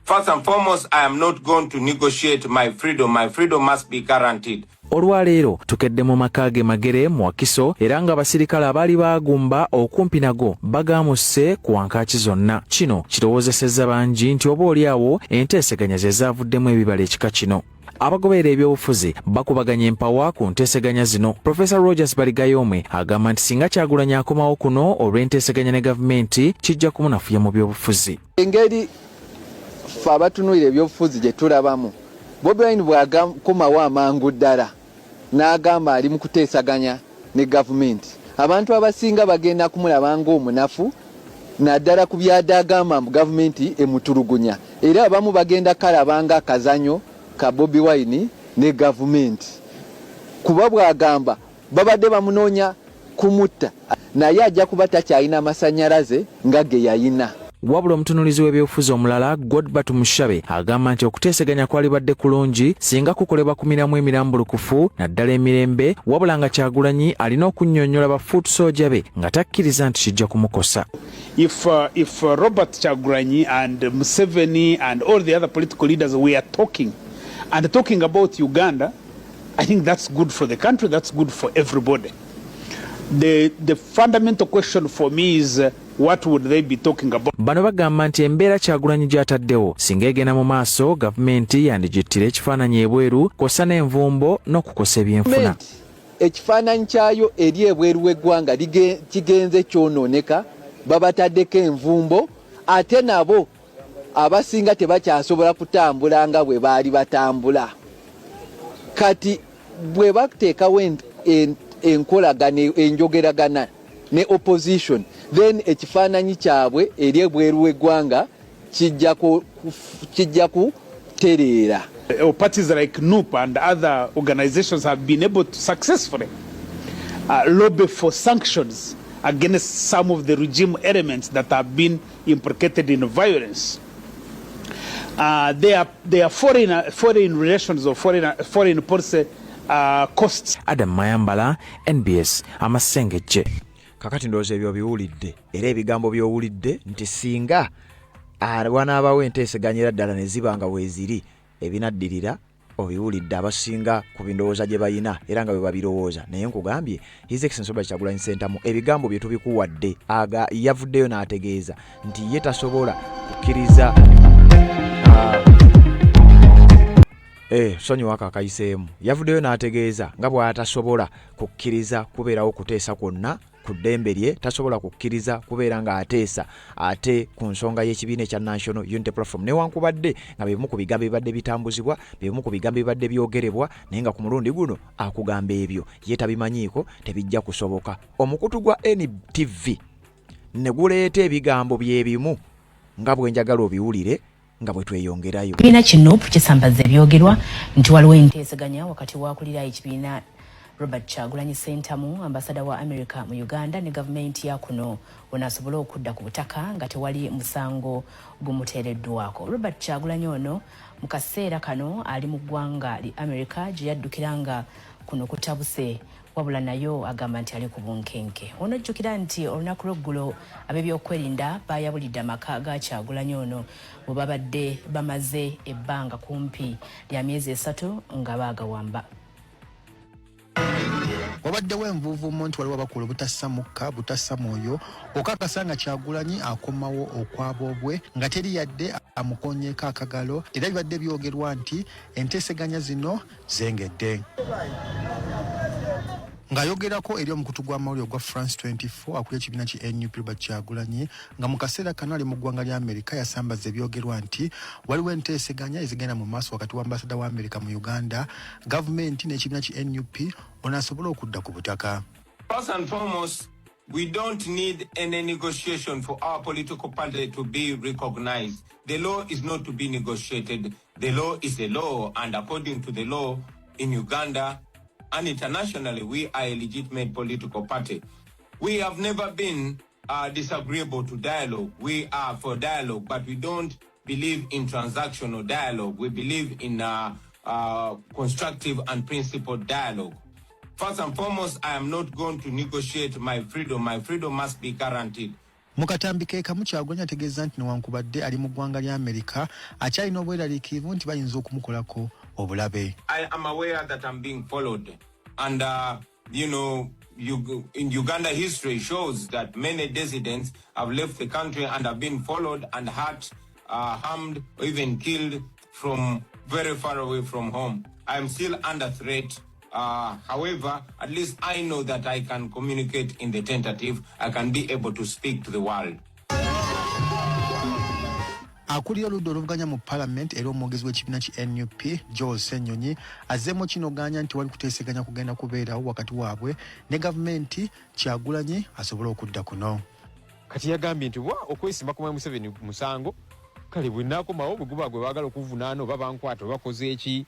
First and foremost, I am not going to negotiate my freedom. My freedom must be guaranteed. Olwaleero tukedde mu maka ge Magere mu Wakiso era nga abasirikale abaali baagumba okumpi nago bagaamusse ku wankaaki zonna. Kino kirowoozesezza bangi nti oba oliawo enteeseganya ze zaavuddemu ebibala ekika kino. Abagoberera ebyobufuzi bakubaganya empawa ku nteeseganya zino. Professor Rogers Barigayomwe agamba nti singa Kyagulanyi akomawo kuno olw'enteeseganya ne gavumenti kijja kumunafuya mu byobufuzi. Engeri ffe abatunuulira ebyobufuzi gye tulabamu Bobi Wine bw'akomawo amangu ddala n'agamba ali mu kuteesaganya ne gavumenti, abantu abasinga bagenda kumulaba ng'omunafu naddala ku byadde agamba mu gavumenti emutulugunya, era abamu bagenda kalabanga akazanyo ka Bobi Wine ne gavumenti kuba bw'agamba babadde bamunoonya kumutta naye ajja kuba takyalina amasannyalaze nga ge yayina. Wabula omutunulizi w'ebyobufuzi omulala Godbert Mushabe agamba nti okuteeseganya kwalibadde kulungi singa kukolebwa ku miramu emirambulukufu naddala emirembe, wabula nga Kyagulanyi alina okunnyonnyola bafuutu sooja be nga takkiriza nti kijja kumukosa. If Robert Kyagulanyi and Museveni and all the other political leaders we are talking about Uganda, I think that's good for the country, that's good for everybody. The fundamental question for me is what would they be talking about? Bano bagamba nti embeera Kyagulanyi gy'ataddewo singa egenda mu maaso gavumenti yandigittira ekifaananyi ebweru kw'ossa n'envumbo n'okukosa ebyenfuna. Ekifaananyi kyayo eri ebweru w'eggwanga kigenze kyonooneka, babataddeko envumbo ate nabo abasinga tebakyasobola kutambula nga bwe baali batambula. Kati bwe bateekawo enkolagana enjogeragana ne opposition, then ekifaananyi kyabwe eri ebweru w'eggwanga kijja kutereera. Parties like NUP and other organizations have been able to successfully lobby for sanctions against some of the regime elements that have been implicated in violence. They are foreign relations or foreign policy costs. Adam Mayambala, NBS, Amasengejje. Kakati ndowooza ebyo biwulidde era ebigambo by'owulidde nti singa wanaabawo enteeseganyira ddala ne ziba nga weeziri ebinaddirira obiwulidde abasinga ku bindowooza gye bayina era nga bwe babirowooza. Naye nkugambye His Excellency Robert Kyagulanyi Ssentamu ebigambbo bye tubikuwadde yavuddeyo n'ategeeza nti ye tasobola kukkiriza sonyiwa kakayiseemu. Yavuddeyo n'ategeeza nga bw'atasobola kukkiriza kubeerawo kuteesa kwonna ku ddembe lye, tasobola kukkiriza kubeera nga ateesa ate ku nsonga y'ekibiina ekya National Unity Platform newankubadde nga bimu ku bigambo bibadde bitambuzibwa, bimu ku bigambo bibadde byogerebwa, naye nga ku mulundi guno akugamba ebyo ye tabimanyiiko, tebijja kusoboka. Omukutu gwa NTV ne guleeta ebigambo bye bimu nga bwe njagala obiwulire nga bwe tweyongerayo. Ekibiina kino kisambaza ebyogerwa nti waliwo enteeseganya wakati w'akulira ekibiina Robert Kyagulanyi Ssentamu, ambasada wa America mu Uganda ne gavumenti ya kuno onaasobola okudda ku butaka nga tewali musango gumuteereddwako. Robert Kyagulanyi ono mu kaseera kano ali mu ggwanga li America gye yaddukira nga kuno kutabuse wabula nayo agamba nti ali ku bunkenke. Onojjukira nti olunaku lw'eggulo ab'ebyokwerinda baayabulidde amaka ga Kyagulanyi ono bwe babadde bamaze ebbanga kumpi lya myezi 3 nga baagawamba. Wabaddewo envuuvuumo nti waliwo abakola obutassa mukka butassa mwoyo okakasa nga Kyagulanyi akomawo okwaboobwe nga teri yadde amukonyeeko akagalo era bibadde byogerwa nti enteeseganya zino zengedde. Ng'ayogerako eri omukutu gw'amawulire ogwa France 24 akulira ekibiina ki NUP Robert Kyagulanyi nga mu kaseera kano ali mu ggwanga lya Amerika yasambaza ebyogerwa nti waliwo enteeseganya ezigenda mu maaso wakati wa ambasada wa Amerika mu Uganda, gavumenti n'ekibiina ki NUP onaasobola okudda ku butaka. First and foremost, we don't need any negotiation for our political party to be recognized. The law is not to be negotiated. The law is the law, and according to the law in Uganda and internationally, we are a legitimate political party. We have never been disagreeable to dialogue. We are for dialogue, but we don't believe in transactional dialogue. We believe in constructive and principled dialogue. First and foremost, I am not going to negotiate my freedom. My freedom must be guaranteed. Mukatambi ke kamu Kyagulanyi ategeeza nti newankubadde ali mu ggwanga lya Amerika akyalina obweraliikirivu nti bayinza okumukolako obulabe. I am aware that I'm being followed, and in Uganda history shows that many dissidents have left the country and have been followed and hurt, harmed, or even killed from very far away from home. I am still under threat. However, at least I know that I can communicate in the tentative. I can be able to speak to the world. Akulira oludda oluvuganya mu Parliament era omwogezi w'ekibiina ki NUP Joel Ssenyonyi azzeemu kinoganya nti wali kuteeseganya kugenda kubeerawo wakati waabwe ne gavumenti Kyagulanyi asobole okudda kuno. Kati yagambye nti okwesimba kwa Museveni musango kale bwennakomawo bwe guba gwe baagala okuvunaana oba bankwata oba bakoze eki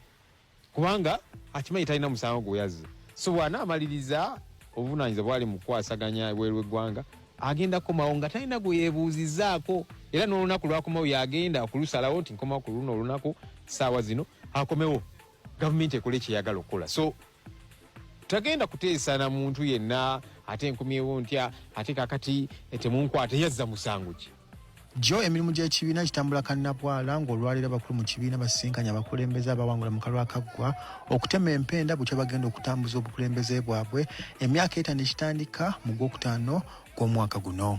kubanga akimanyi talina musango gwe yazze. So bw'anaamaliriza obuvunaanyizibwa bwali mu kukwasaganya ebweru w'eggwanga agenda komawo nga talina gwe yeebuuzizzaako era n'olunaku lwakomawo yagenda okulusalawo nti nkomawo ku luno olunaku ssaawa zino akomewo gavumenti ekole kyeyagala okukola. So tagenda kuteesa na muntu yenna ate nkomyewo ntya ate kakati temunkwata yazza musango ki. Jo emirimu gy'ekibiina kitambula kannabwala ng'olwalira abakulu mu kibiina basinkanya abakulembeze abawangula mu kalwa akaggwa okutema empenda bukya bagenda okutambuza obukulembeze bwabwe emyaka 5 ekitandika mu Gwokutaano gw'omwaka guno.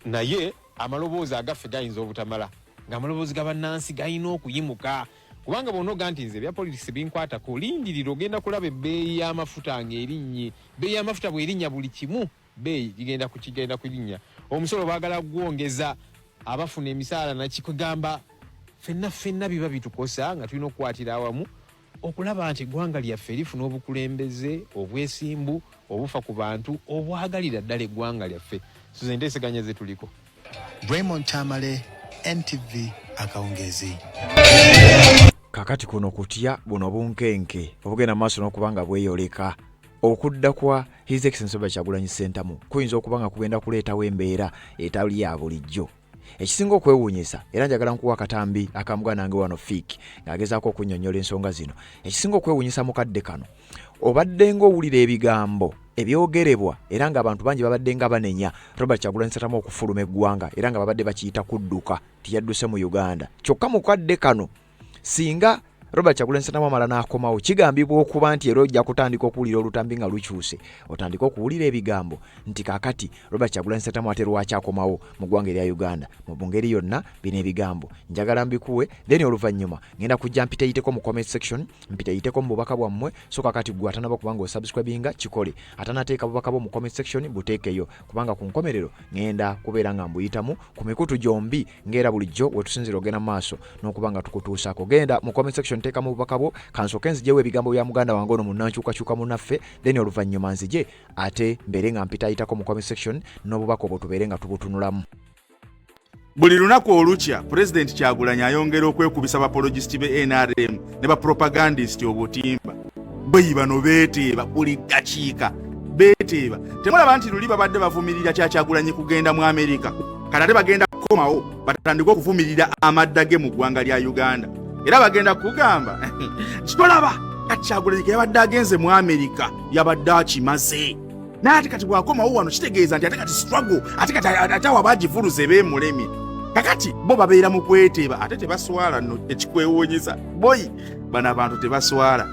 Naye amaloboozi agaffe gayinza obutamala ng'amaloboozi gabannansi gayina okuyimuka kubanga bonoga nti nze ebya politics binkwatako lindirira ogenda kulaba ebbeeyi y'amafuta ng'erinnye. Bbeeyi y'amafuta bw'erinnya buli kimu bbeeyi kigenda kulinnya. Omusolo baagala gwongeza abafuna emisaala nakikugamba ffenna biba bitukosa nga tulina okukwatira awamu okulaba nti eggwanga lyaffe lifuna obukulembeze obwesimbu obufa ku bantu obwagalira ddala eggwanga lyaffe. So ze nteeseganya ze tuliko. Raymond Tamale, NTV akawungezi. Kakati kuno kutya buno bunkenke obugenda maaso n'okubanga bweyoleka okudda kwa His Excellency Robert Kyagulanyi Ssentamu kuyinza okubanga kugenda kuleetawo embeera etali ya bulijjo. Ekisinga okwewuunyisa era njagala nkuwa akatambi akamuga nange wano Fiki ng'agezaako okunnyonnyola ensonga zino. Ekisinga okwewuunyisa mu kadde kano obadde ng'owulira ebigambo ebyogerebwa era ng'abantu bangi babadde nga banenya Robert Kyagulanyi Ssentamu okufuluma eggwanga era nga babadde bakiyita kudduka tiyadduse mu Uganda. Kyokka mu kadde kano singa Robert Kyagulanyi Ssentamu amala n'akomawo kigambibwa okuba nti era ojja kutandika okuwulira olutambi nga lukyuse otandika okuwulira ebigambo nti kaakati Robert Kyagulanyi Ssentamu ate lwaki akomawo mu ggwanga erya Uganda. Mu ngeri yonna bino ebigambo njagala mbikuwe then oluvannyuma ngenda kujja mpiteyiteko mu comment section mpiteyiteko mu bubaka bwammwe so kaakati gwe atanaba kubanga osubscribinga kikole atanateeka bubaka bwo mu comment section buteekeyo kubanga ku nkomerero ngenda kubeera nga mbuyitamu ku mikutu gyombi ng'era bulijjo wetusinzira ogenda maaso n'okubanga tukutuusaako. Genda mu comment section teeka mu bubaka bwo kansoke nzijewo ebigambo bya muganda wange ono munnankyukakyuka munaffe then oluvannyuma nzije ate mbeere nga mpitayitako mu comment section n'obubaka obwo tubeere nga tubutunulamu. Buli lunaku olukya President Kyagulanyi ayongera okwekubisa bapologisiti be NRM ne bapropagandist obutimba. Bwe bano beeteeba buli ddakiika beeteeba. Temulaba nti luli babadde bavumirira Kyagulanyi kugenda mu Amerika kale bagenda kukomawo batandika okuvumirira amadda ge mu ggwanga lya Uganda. Era bagenda kugamba kitolaba kati Kyagulanyi yabadde agenze mu America yabadde akimaze naate kati bwakomawo wano kitegeeza nti ate kati struggle ate kati atawa bagivuluze beemulemi kakati bo babeera mu kweteeba ate tebaswala no ekikwewuunyisa boyi bano abantu tebaswala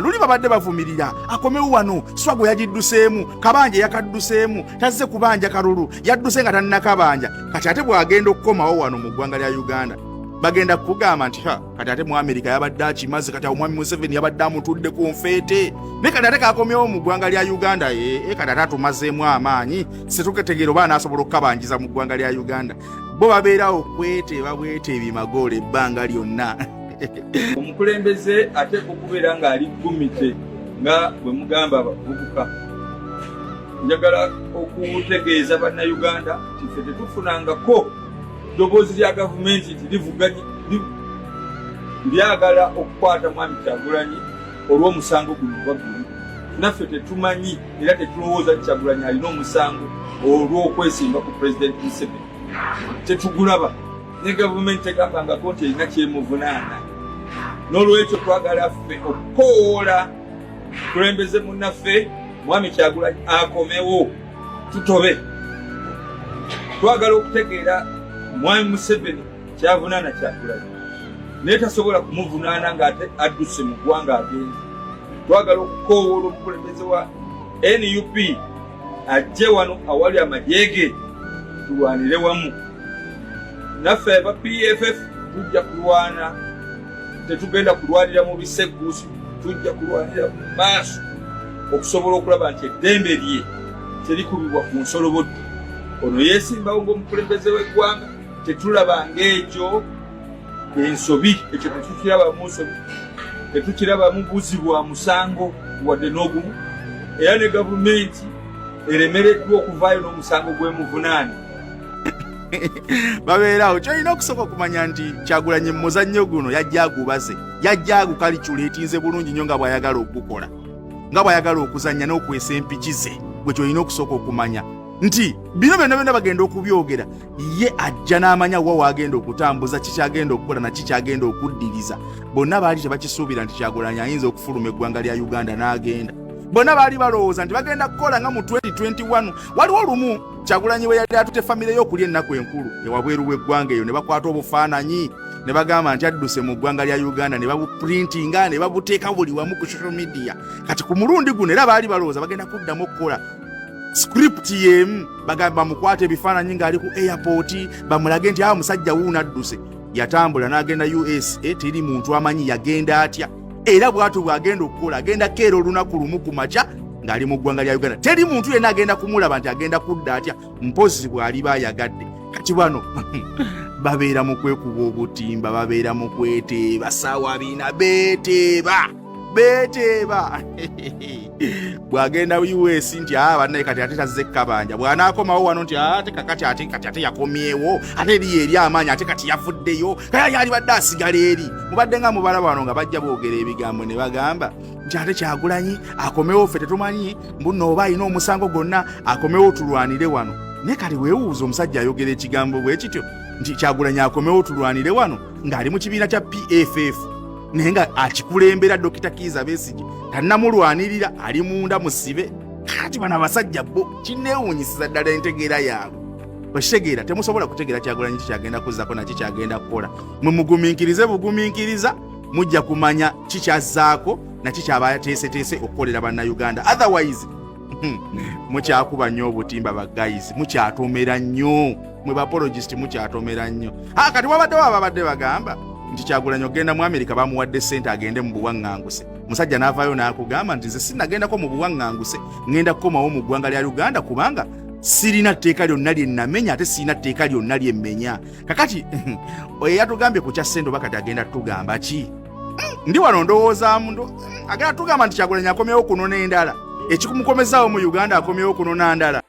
luli babadde bavumirira akomewo wano struggle yagidduseemu kabanja yakadduseemu tazze kubanja kalulu yadduse nga tannakabanja kati ate bwagenda okukomawo wano mu ggwanga lya Uganda bagenda kugamba nti kati ate mu America yabadde akimaze kati omwami Museveni yabadde amutudde ku nfeete ne kati ate kakomyewo mu ggwanga lya Uganda kati ate atumazeemu amaanyi situketegeero baana asobola okukabanjiza mu ggwanga lya Uganda bo babeerawo kweteeba bweteebi magoola ebbanga lyonna omukulembeze ateekwa okubeera ng'ali ggumite nga bwe mugamba abavubuka njagala okutegeeza bannayuganda nti ffe tetufunangako ddoboozi lya gavumenti nti lyagala okukwata mwami Kyagulanyi olw'omusango guno baguli naffe tetumanyi era tetulowooza nti Kyagulanyi alina omusango olw'okwesimba ku pulezidenti Museveni tetugulaba ne gavumenti tegambangako nti erina kyemuvunaana n'olwekyo twagala ffe okukoola kulembeze munnaffe mwami Kyagulanyi akomewo tutobe twagala okutegeera mwami Museveni kyavunaana Kyagulanyi naye tasobola kumuvunaana ng'ate adduse mu ggwanga agenze twagala okukoola omukulembeze wa NUP ajje wano awali amajeege tulwanire wamu naffe aba PFF tujja kulwana tetugenda kulwanira mu biseguusi tujja kulwanira mu maaso okusobola okulaba nti eddembe lye terikubibwa ku nsolobodde ono yeesimbawo ng'omukulembeze w'eggwanga tetulaba ng'ekyo ensobi ekyo tetukirabamu nsobi tetukirabamu buzi bwa musango wadde n'ogumu era ne gavumenti eremereddwa okuvaayo n'omusango gw'emuvunaani babeerawo kyolina okusooka okumanya nti Kyagulanyi muzannyo guno yajja agubaze yajja agukaliculeetinze bulungi nnyo nga bw'ayagala okugukola nga bw'ayagala okuzannya n'okwesa empiki ze gwe kyolina okusooka okumanya nti bino byonna bagenda okubyogera ye ajja n'amanya wa waagenda okutambuza kikyagenda okukola na kikyagenda okuddiriza bonna baali tebakisuubira nti Kyagulanyi ayinza okufuluma eggwanga lya Uganda n'agenda bonna baali balowooza nti bagenda kukola nga mu 2021 waliwo lumu Kyagulanyi we yali atute famire y'okulya ennaku enkulu ewabweru w'eggwanga eyo ne bakwata obufaananyi ne bagamba nti adduse mu ggwanga lya Uganda ne babuprintinga ne babuteeka buli wamu ku social media kati ku mulundi guno era baali balowooza bagenda kuddamu okukola script yemu bagamba mukwate ebifaananyi ng'ali ku airport bamulage nti musajja wuuna adduse yatambula n'agenda US teri muntu amanyi yagenda atya era bwatu bwagenda okukola agenda keera olunaku lumu ku makya ng'ali mu ggwanga lya Uganda teri muntu yenna agenda kumulaba nti agenda kudda atya mpozi bw'ali bayagadde kati bano babeera mu kwekuba obutimba babeera mu kweteeba saawa biina beeteeba bwagenda US nti bannaye kati ate tazze kabanja bw'anaakomawo wano nti ate yakomyewo ate eriyo eri amaanyi ate kati yavuddeyo kaya yali badde asigala eri mubadde nga mubalaba wano nga bajja boogera ebigambo ne bagamba nti ate Kyagulanyi akomewo ffe tetumanyi mbuno oba alina omusango gwonna akomewo tulwanire wano naye kati weewuuza omusajja ayogera ekigambo bwe kityo nti Kyagulanyi akomewo tulwanire wano ng'ali mu kibiina kya PFF naye nga akikulembera Dr. Kizza Besigye tannamulwanirira ali munda musibe kati bano abasajja bo kinneewuunyisiza ddala entegeera yaabwe bakitegeera temusobola kutegeera Kyagulanyi kikyagenda kuzzako na kikyagenda kukola mwe mugumiikirize bugumiikiriza mujja kumanya kikyazzaako na kikyaba yateeseteese okukolera bannayuganda otherwise mukyakuba nnyo obutimba bagayizi mukyatomera nnyo mwe bapologist mukyatomera nnyo kati wabaddewo ababadde bagamba nti Kyagulanyi ogenda mu America bamuwadde ssente agende mu buwaŋŋanguse musajja n'avaayo n'akugamba nti nze sinnagendako mu buwaŋŋanguse ngenda kukomawo mu ggwanga lya Uganda kubanga sirina tteeka lyonna lye nnamenya ate sirina tteeka lyonna lye mmenya kakati oyo yatugambye ku kya ssente oba kati agenda tugamba ki ndi wano ndowoozaamu agenda tugamba nti Kyagulanyi akomyewo kuno n'endala ekikumukomezaawo mu Uganda akomyewo kuno n'andala.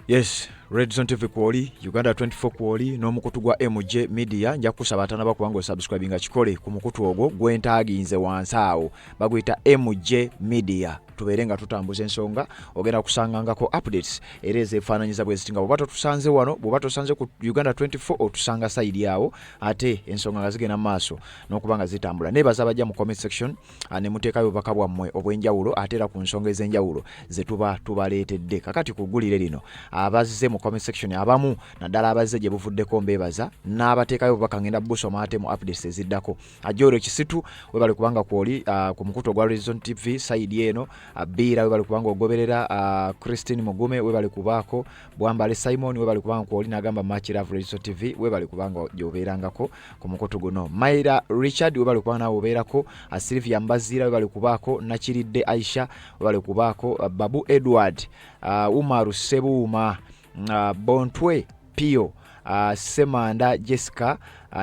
Yes, Redson TV kwoli, Uganda 24 kwoli, n'omukutu gwa MJ Media nja kusaba atanaba kubanga subscribinga kikole ku mukutu ogwo gwentaaginze wansi awo baguyita MJ Media. tuberenga tutambuza ensonga ogenda kusangangako updates era ezefaananyiza bwe zitinga bw'oba totusanze wano bw'oba tosanze ku Uganda 24 otusanga side yawo ate ensonga nga zigenda maaso n'okuba nga zitambula nebaza abajja mu comment section ne muteekayo obubaka bwammwe obw'enjawulo ate era ku nsonga ez'enjawulo ze tuba tubaleetedde kakati kugulire lino abazze mu comment section abamu naddala abazze gye buvuddeko mbeebaza n'abateekayo obubaka ngenda busoma ate mu updates eziddako Ajoro Kisitu we bali kubanga kwoli ku mukuto gwa Horizon TV side eno Bira we bali kubanga ogoberera Christine Mugume we bali kubako Bwambale Simon we bali kubanga kwoli nagamba Match Love Horizon TV we bali kubanga joberangako ku mukuto guno Maira Richard we bali kubanga oberako Sylvia Mbazira we bali kubako Nachiridde Aisha we bali kubako Babu Edward Umaru Sebuuma Bontwe Pio Semanda Jessica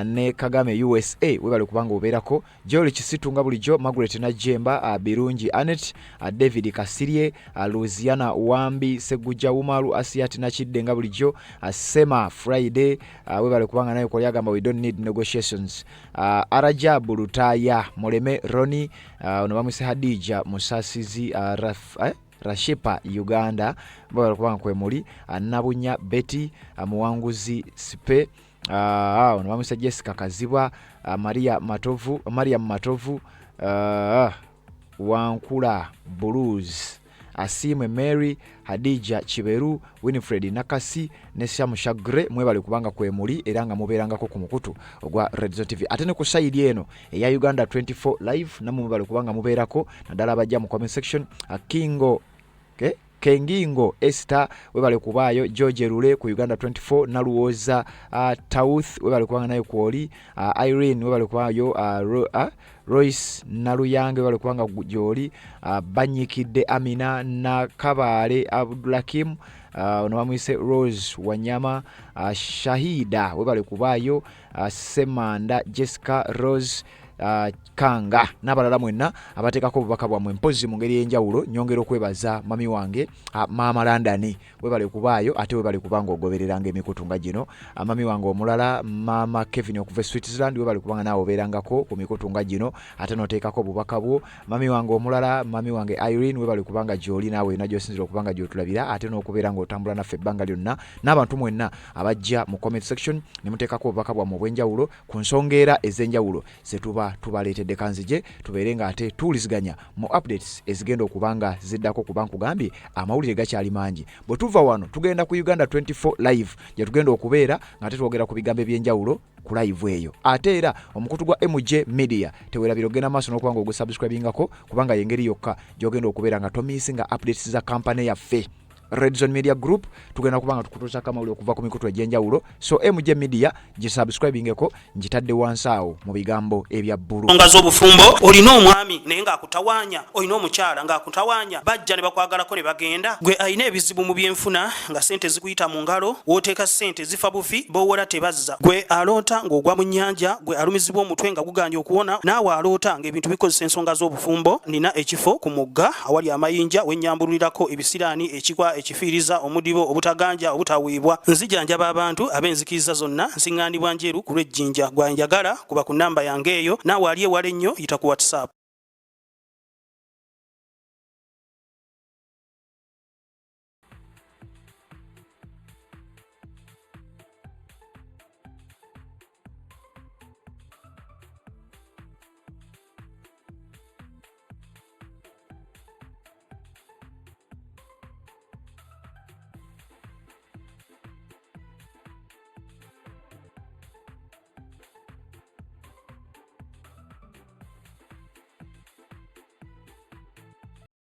ne Kagame USA we bali kubanga oberako Joli Kisitu nga bulijjo Margaret na Jemba Birungi Anet David Kasirie Louisiana Wambi Seguja Umaru Asiati na Chidde nga bulijjo Sema Friday we bali kubanga nayo ko yagamba we don't need negotiations Araja Bulutaya Moleme Roni ono bamwise Hadija Musasizi Rashipa Uganda bali kubanga kwemuli Nabunya Betty Muwanguzi Sipe ono bamwise Jessica Kazibwa Maria Matovu Wankula Blues Asimwe Mary Hadija Chiberu Winifred Nakasi ne Shamushagre mwe bali kubanga kwemuli era nga muberangako ku mukutu ogwa Red TV ate ne ku side eno eya Uganda 24 live namwe bali kubanga muberako naddala abajja mu comment section Kingo Kengingo Esther we bali kubayo George Rule ku Uganda 24 Naluoza Tauth we bali kubanga nayo kwoli Irene we bali kubayo Royce Naluyange we bali kubanga Joli Banyikidde Amina na Kabale Abdulakim ono bamwise Rose Wanyama Shahida we bali kubayo Semanda Jessica Rose Kanga n'abalala mwenna abateekako obubaka bwammwe mpozi mu ngeri y'enjawulo nyongera okwebaza mami wange Mama Landani we bali kubaayo ate we bali kubanga ogobereranga emikutu nga gino mami wange omulala Mama Kevin okuva Switzerland we bali kubanga naawe obeerangako ku mikutu nga gino ate n'oteekako obubaka bwo mami wange omulala mami wange Irene we bali kubanga gy'oli naawe najjo osinzira okubanga gy'otulabira ate n'okubeera ng'otambula naffe ebbanga lyonna n'abantu mwenna abajja mu comment section ne muteekako obubaka bwammwe obw'enjawulo ku nsongeera ez'enjawulo ze tubaleetedde kanzije tubeerenga ate tuuliziganya mu updates ezigenda okubanga ziddako kuba nkugambye amawulire gakyali mangi bwe tuva wano tugenda ku Uganda 24 live gye tugenda okubeera nga tetwogera ku bigambo eby'enjawulo ku live eyo ate era omukutu gwa MJ Media tewerabira ogenda maaso n'okubanga ogusubscribingako kubanga yengeri yokka gy'ogenda okubeera nga tomisinga updates za kampani yaffe Red Zone Media Group tugenda kubanga tukutuusa kamawulire okuva ku mikutu egy'enjawulo so MJ Media gisubscribingeko njitadde wansi awo mu bigambo ebya bbulu nga z'obufumbo olina omwami naye ng'akutawaanya olina omukyala ng'akutawaanya bajja ne bakwagalako ne bagenda gwe alina ebizibu mu byenfuna nga sente zikuyita mu ngalo wooteeka sente zifa bufi b'owola tebazza gwe aloota ng'ogwa mu nnyanja gwe alumizibwa omutwe nga guganja okuwona naawe aloota ng'ebintu bikozesa ensonga z'obufumbo nina ekifo ku mugga awali amayinja wennyambululirako ebisiraani ekikwa ekifiiriza omudibo obutaganja obutawiibwa nzijanjaba abantu ab'enzikiriza zonna nsiŋŋaanibwa njeru ku lw'ejjinja gwanjagala kuba ku nnamba yange eyo naawe ali ewala ennyo yita ku WhatsApp